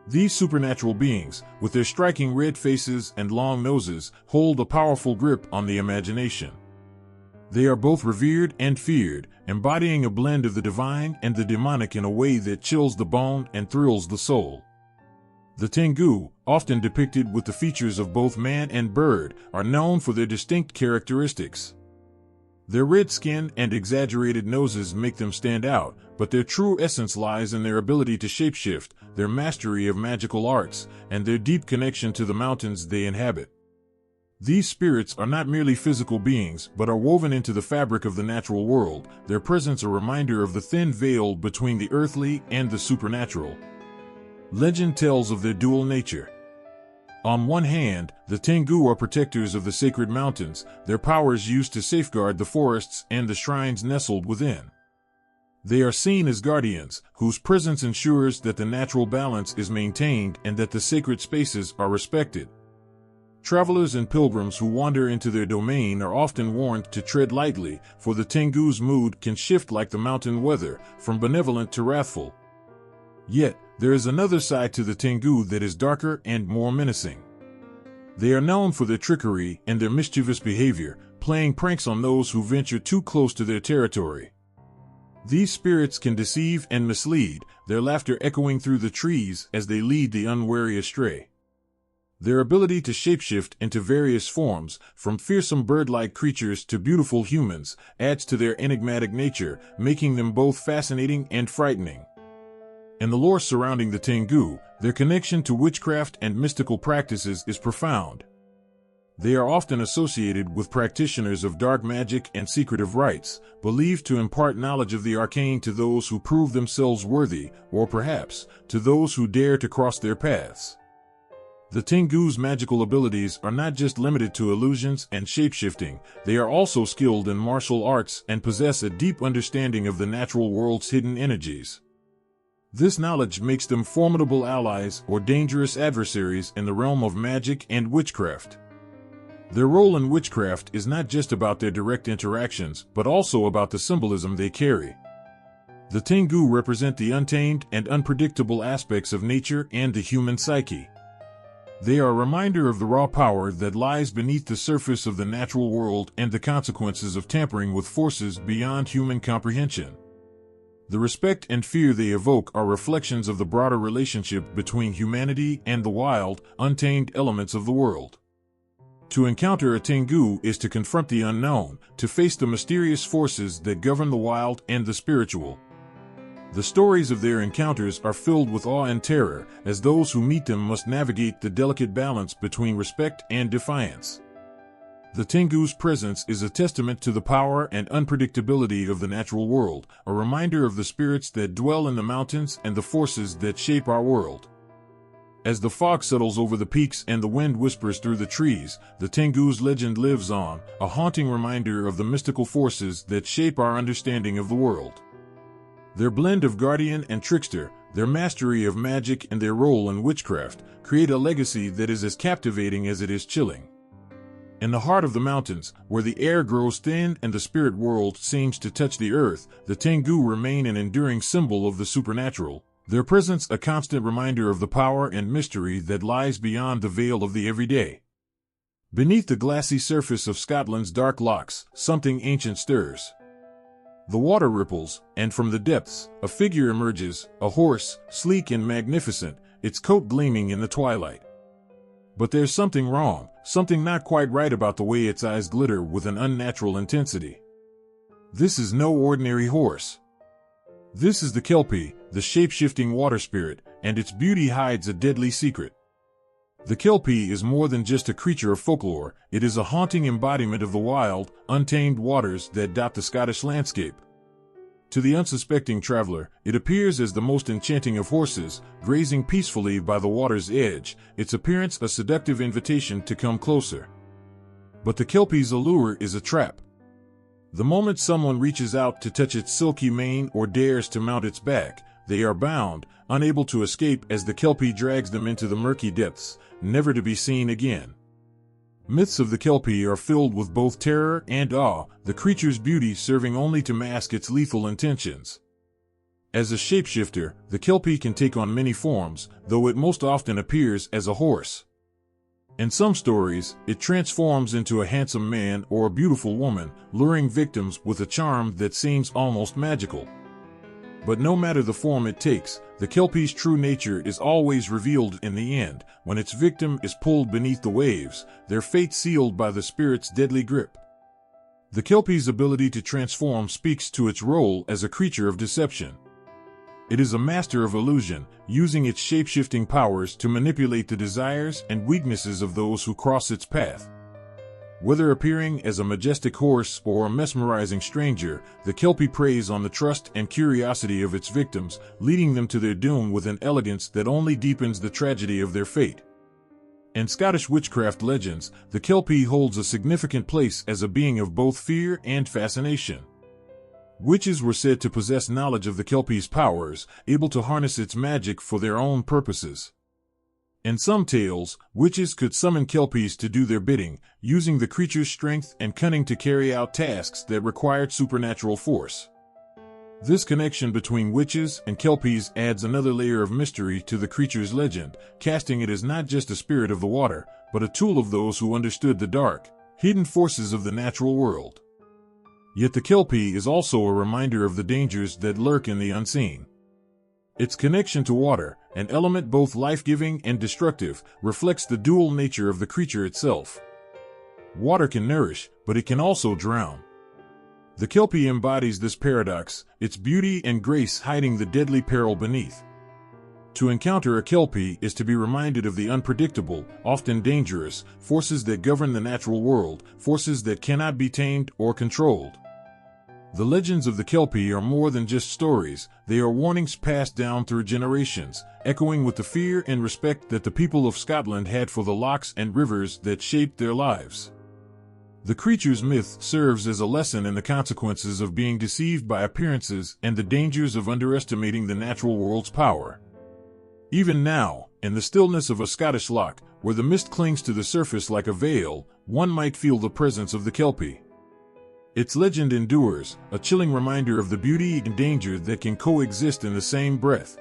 These supernatural beings, with their striking red faces and long noses, hold a powerful grip on the imagination. They are both revered and feared, embodying a blend of the divine and the demonic in a way that chills the bone and thrills the soul. The Tengu, often depicted with the features of both man and bird, are known for their distinct characteristics. Their red skin and exaggerated noses make them stand out, but their true essence lies in their ability to shapeshift, their mastery of magical arts, and their deep connection to the mountains they inhabit. These spirits are not merely physical beings, but are woven into the fabric of the natural world, their presence a reminder of the thin veil between the earthly and the supernatural. Legend tells of their dual nature. On one hand, the Tengu are protectors of the sacred mountains, their powers used to safeguard the forests and the shrines nestled within. They are seen as guardians, whose presence ensures that the natural balance is maintained and that the sacred spaces are respected. Travelers and pilgrims who wander into their domain are often warned to tread lightly, for the Tengu's mood can shift like the mountain weather, from benevolent to wrathful. Yet, there is another side to the Tengu that is darker and more menacing. They are known for their trickery and their mischievous behavior, playing pranks on those who venture too close to their territory. These spirits can deceive and mislead, their laughter echoing through the trees as they lead the unwary astray. Their ability to shapeshift into various forms, from fearsome bird-like creatures to beautiful humans, adds to their enigmatic nature, making them both fascinating and frightening. In the lore surrounding the Tengu, their connection to witchcraft and mystical practices is profound. They are often associated with practitioners of dark magic and secretive rites, believed to impart knowledge of the arcane to those who prove themselves worthy, or perhaps, to those who dare to cross their paths. The Tengu's magical abilities are not just limited to illusions and shapeshifting, they are also skilled in martial arts and possess a deep understanding of the natural world's hidden energies. This knowledge makes them formidable allies or dangerous adversaries in the realm of magic and witchcraft. Their role in witchcraft is not just about their direct interactions, but also about the symbolism they carry. The Tengu represent the untamed and unpredictable aspects of nature and the human psyche. They are a reminder of the raw power that lies beneath the surface of the natural world and the consequences of tampering with forces beyond human comprehension. The respect and fear they evoke are reflections of the broader relationship between humanity and the wild, untamed elements of the world. To encounter a Tengu is to confront the unknown, to face the mysterious forces that govern the wild and the spiritual. The stories of their encounters are filled with awe and terror, as those who meet them must navigate the delicate balance between respect and defiance. The Tengu's presence is a testament to the power and unpredictability of the natural world, a reminder of the spirits that dwell in the mountains and the forces that shape our world. As the fog settles over the peaks and the wind whispers through the trees, the Tengu's legend lives on, a haunting reminder of the mystical forces that shape our understanding of the world. Their blend of guardian and trickster, their mastery of magic and their role in witchcraft, create a legacy that is as captivating as it is chilling. In the heart of the mountains, where the air grows thin and the spirit world seems to touch the earth, the Tengu remain an enduring symbol of the supernatural, their presence a constant reminder of the power and mystery that lies beyond the veil of the everyday. Beneath the glassy surface of Scotland's dark lochs, something ancient stirs. The water ripples, and from the depths, a figure emerges, a horse, sleek and magnificent, its coat gleaming in the twilight. But there's something wrong, something not quite right about the way its eyes glitter with an unnatural intensity. This is no ordinary horse. This is the Kelpie, the shape-shifting water spirit, and its beauty hides a deadly secret. The Kelpie is more than just a creature of folklore, it is a haunting embodiment of the wild, untamed waters that dot the Scottish landscape. To the unsuspecting traveler, it appears as the most enchanting of horses, grazing peacefully by the water's edge, its appearance a seductive invitation to come closer. But the Kelpie's allure is a trap. The moment someone reaches out to touch its silky mane or dares to mount its back, they are bound, unable to escape as the Kelpie drags them into the murky depths, never to be seen again. Myths of the Kelpie are filled with both terror and awe, the creature's beauty serving only to mask its lethal intentions. As a shapeshifter, the Kelpie can take on many forms, though it most often appears as a horse. In some stories, it transforms into a handsome man or a beautiful woman, luring victims with a charm that seems almost magical. But no matter the form it takes, the Kelpie's true nature is always revealed in the end, when its victim is pulled beneath the waves, their fate sealed by the spirit's deadly grip. The Kelpie's ability to transform speaks to its role as a creature of deception. It is a master of illusion, using its shape-shifting powers to manipulate the desires and weaknesses of those who cross its path. Whether appearing as a majestic horse or a mesmerizing stranger, the Kelpie preys on the trust and curiosity of its victims, leading them to their doom with an elegance that only deepens the tragedy of their fate. In Scottish witchcraft legends, the Kelpie holds a significant place as a being of both fear and fascination. Witches were said to possess knowledge of the Kelpie's powers, able to harness its magic for their own purposes. In some tales, witches could summon Kelpies to do their bidding, using the creature's strength and cunning to carry out tasks that required supernatural force. This connection between witches and Kelpies adds another layer of mystery to the creature's legend, casting it as not just a spirit of the water, but a tool of those who understood the dark, hidden forces of the natural world. Yet the Kelpie is also a reminder of the dangers that lurk in the unseen. Its connection to water, an element both life-giving and destructive, reflects the dual nature of the creature itself. Water can nourish, but it can also drown. The Kelpie embodies this paradox, its beauty and grace hiding the deadly peril beneath. To encounter a Kelpie is to be reminded of the unpredictable, often dangerous, forces that govern the natural world, forces that cannot be tamed or controlled. The legends of the Kelpie are more than just stories, they are warnings passed down through generations, echoing with the fear and respect that the people of Scotland had for the lochs and rivers that shaped their lives. The creature's myth serves as a lesson in the consequences of being deceived by appearances and the dangers of underestimating the natural world's power. Even now, in the stillness of a Scottish loch, where the mist clings to the surface like a veil, one might feel the presence of the Kelpie. Its legend endures, a chilling reminder of the beauty and danger that can coexist in the same breath.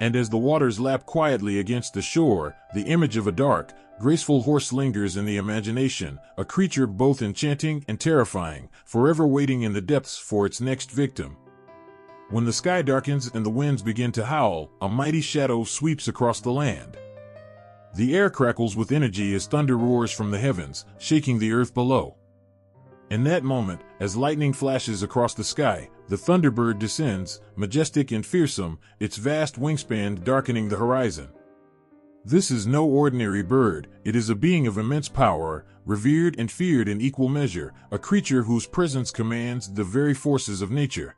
And as the waters lap quietly against the shore, the image of a dark, graceful horse lingers in the imagination, a creature both enchanting and terrifying, forever waiting in the depths for its next victim. When the sky darkens and the winds begin to howl, a mighty shadow sweeps across the land. The air crackles with energy as thunder roars from the heavens, shaking the earth below. In that moment, as lightning flashes across the sky, the thunderbird descends, majestic and fearsome, its vast wingspan darkening the horizon. This is no ordinary bird, it is a being of immense power, revered and feared in equal measure, a creature whose presence commands the very forces of nature.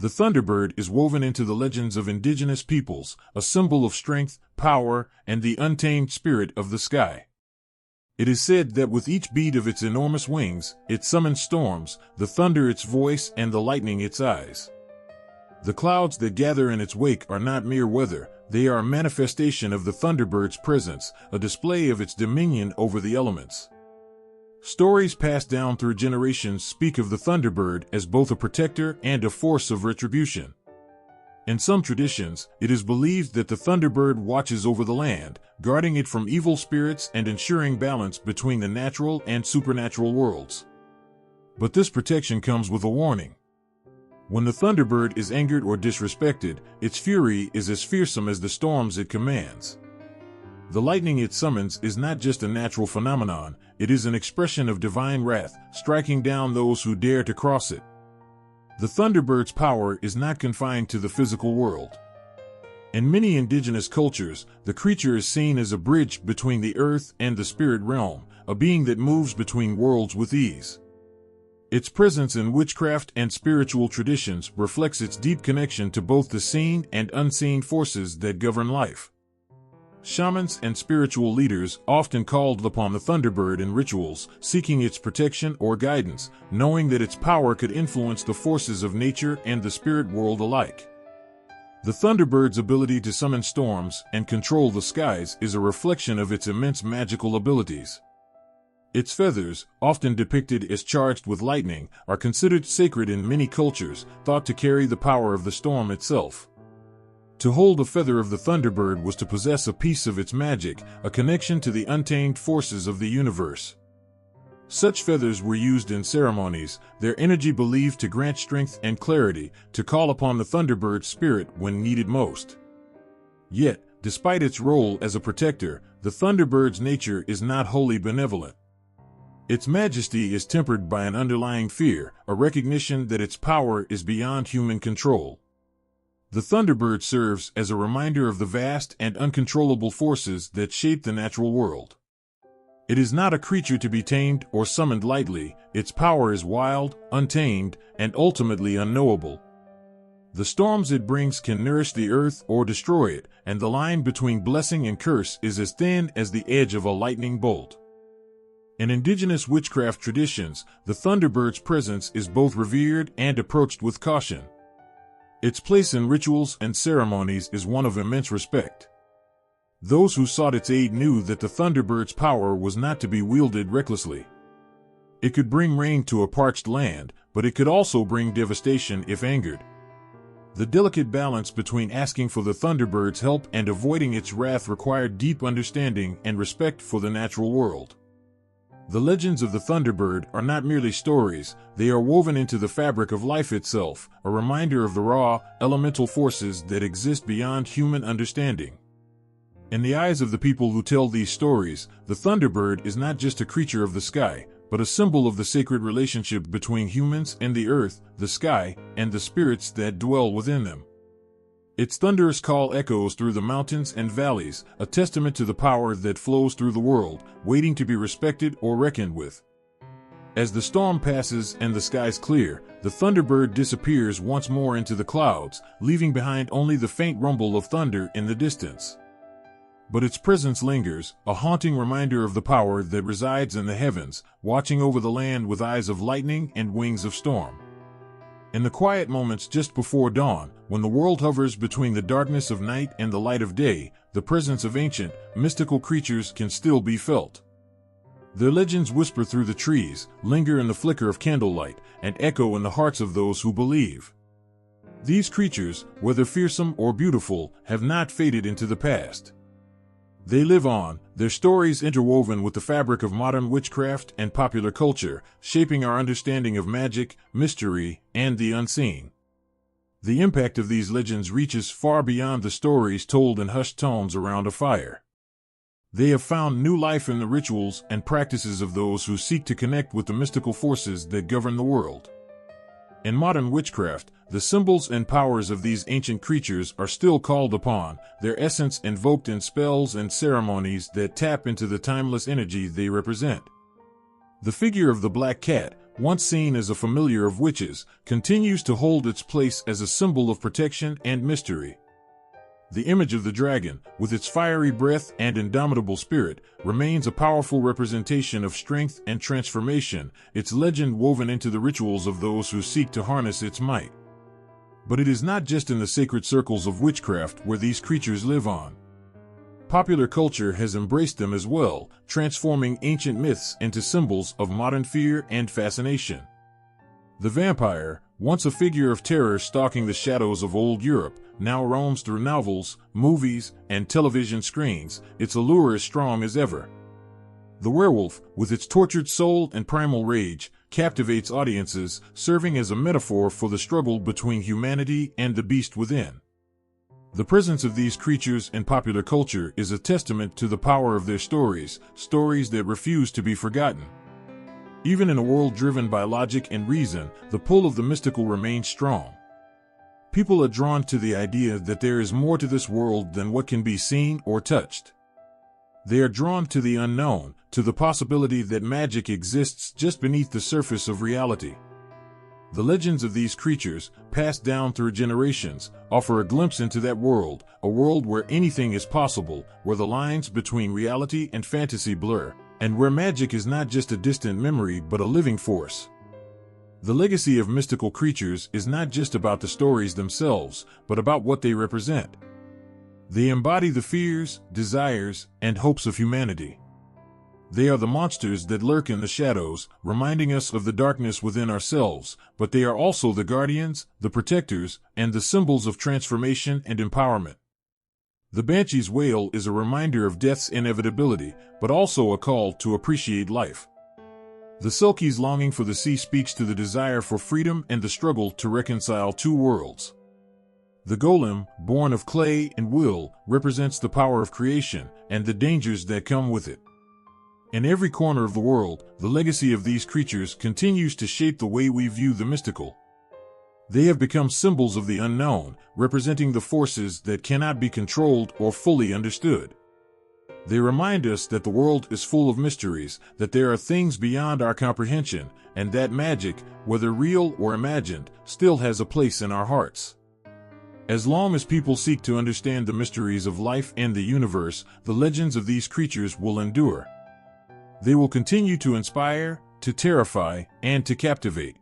The thunderbird is woven into the legends of indigenous peoples, a symbol of strength, power, and the untamed spirit of the sky. It is said that with each beat of its enormous wings, it summons storms, the thunder its voice and the lightning its eyes. The clouds that gather in its wake are not mere weather, they are a manifestation of the thunderbird's presence, a display of its dominion over the elements. Stories passed down through generations speak of the thunderbird as both a protector and a force of retribution. In some traditions, it is believed that the thunderbird watches over the land, guarding it from evil spirits and ensuring balance between the natural and supernatural worlds. But this protection comes with a warning. When the thunderbird is angered or disrespected, its fury is as fearsome as the storms it commands. The lightning it summons is not just a natural phenomenon, it is an expression of divine wrath, striking down those who dare to cross it. The thunderbird's power is not confined to the physical world. In many indigenous cultures, the creature is seen as a bridge between the earth and the spirit realm, a being that moves between worlds with ease. Its presence in witchcraft and spiritual traditions reflects its deep connection to both the seen and unseen forces that govern life. Shamans and spiritual leaders often called upon the thunderbird in rituals, seeking its protection or guidance, knowing that its power could influence the forces of nature and the spirit world alike. The thunderbird's ability to summon storms and control the skies is a reflection of its immense magical abilities. Its feathers, often depicted as charged with lightning, are considered sacred in many cultures, thought to carry the power of the storm itself. To hold a feather of the thunderbird was to possess a piece of its magic, a connection to the untamed forces of the universe. Such feathers were used in ceremonies, their energy believed to grant strength and clarity, to call upon the thunderbird's spirit when needed most. Yet, despite its role as a protector, the thunderbird's nature is not wholly benevolent. Its majesty is tempered by an underlying fear, a recognition that its power is beyond human control. The thunderbird serves as a reminder of the vast and uncontrollable forces that shape the natural world. It is not a creature to be tamed or summoned lightly. Its power is wild, untamed, and ultimately unknowable. The storms it brings can nourish the earth or destroy it, and the line between blessing and curse is as thin as the edge of a lightning bolt. In indigenous witchcraft traditions, the thunderbird's presence is both revered and approached with caution. Its place in rituals and ceremonies is one of immense respect. Those who sought its aid knew that the thunderbird's power was not to be wielded recklessly. It could bring rain to a parched land, but it could also bring devastation if angered. The delicate balance between asking for the thunderbird's help and avoiding its wrath required deep understanding and respect for the natural world. The legends of the thunderbird are not merely stories, they are woven into the fabric of life itself, a reminder of the raw, elemental forces that exist beyond human understanding. In the eyes of the people who tell these stories, the thunderbird is not just a creature of the sky, but a symbol of the sacred relationship between humans and the earth, the sky, and the spirits that dwell within them. Its thunderous call echoes through the mountains and valleys, a testament to the power that flows through the world, waiting to be respected or reckoned with. As the storm passes and the skies clear, the thunderbird disappears once more into the clouds, leaving behind only the faint rumble of thunder in the distance. But its presence lingers, a haunting reminder of the power that resides in the heavens, watching over the land with eyes of lightning and wings of storm. In the quiet moments just before dawn, when the world hovers between the darkness of night and the light of day, the presence of ancient, mystical creatures can still be felt. Their legends whisper through the trees, linger in the flicker of candlelight, and echo in the hearts of those who believe. These creatures, whether fearsome or beautiful, have not faded into the past. They live on, their stories interwoven with the fabric of modern witchcraft and popular culture, shaping our understanding of magic, mystery, and the unseen. The impact of these legends reaches far beyond the stories told in hushed tones around a fire. They have found new life in the rituals and practices of those who seek to connect with the mystical forces that govern the world. In modern witchcraft, the symbols and powers of these ancient creatures are still called upon, their essence invoked in spells and ceremonies that tap into the timeless energy they represent. The figure of the black cat, once seen as a familiar of witches, continues to hold its place as a symbol of protection and mystery. The image of the dragon, with its fiery breath and indomitable spirit, remains a powerful representation of strength and transformation, its legend woven into the rituals of those who seek to harness its might. But it is not just in the sacred circles of witchcraft where these creatures live on. Popular culture has embraced them as well, transforming ancient myths into symbols of modern fear and fascination. The vampire, once a figure of terror stalking the shadows of old Europe, now roams through novels, movies, and television screens, its allure as strong as ever. The werewolf, with its tortured soul and primal rage, captivates audiences, serving as a metaphor for the struggle between humanity and the beast within. The presence of these creatures in popular culture is a testament to the power of their stories, stories that refuse to be forgotten. Even in a world driven by logic and reason, the pull of the mystical remains strong. People are drawn to the idea that there is more to this world than what can be seen or touched. They are drawn to the unknown, to the possibility that magic exists just beneath the surface of reality. The legends of these creatures, passed down through generations, offer a glimpse into that world, a world where anything is possible, where the lines between reality and fantasy blur, and where magic is not just a distant memory but a living force. The legacy of mystical creatures is not just about the stories themselves, but about what they represent. They embody the fears, desires, and hopes of humanity. They are the monsters that lurk in the shadows, reminding us of the darkness within ourselves, but they are also the guardians, the protectors, and the symbols of transformation and empowerment. The banshee's wail is a reminder of death's inevitability, but also a call to appreciate life. The Selkie's longing for the sea speaks to the desire for freedom and the struggle to reconcile two worlds. The golem, born of clay and will, represents the power of creation and the dangers that come with it. In every corner of the world, the legacy of these creatures continues to shape the way we view the mystical. They have become symbols of the unknown, representing the forces that cannot be controlled or fully understood. They remind us that the world is full of mysteries, that there are things beyond our comprehension, and that magic, whether real or imagined, still has a place in our hearts. As long as people seek to understand the mysteries of life and the universe, the legends of these creatures will endure. They will continue to inspire, to terrify, and to captivate.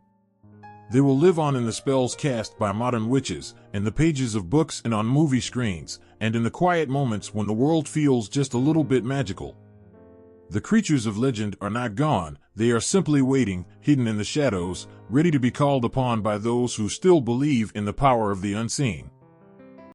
They will live on in the spells cast by modern witches, in the pages of books and on movie screens, and in the quiet moments when the world feels just a little bit magical. The creatures of legend are not gone, they are simply waiting, hidden in the shadows, ready to be called upon by those who still believe in the power of the unseen.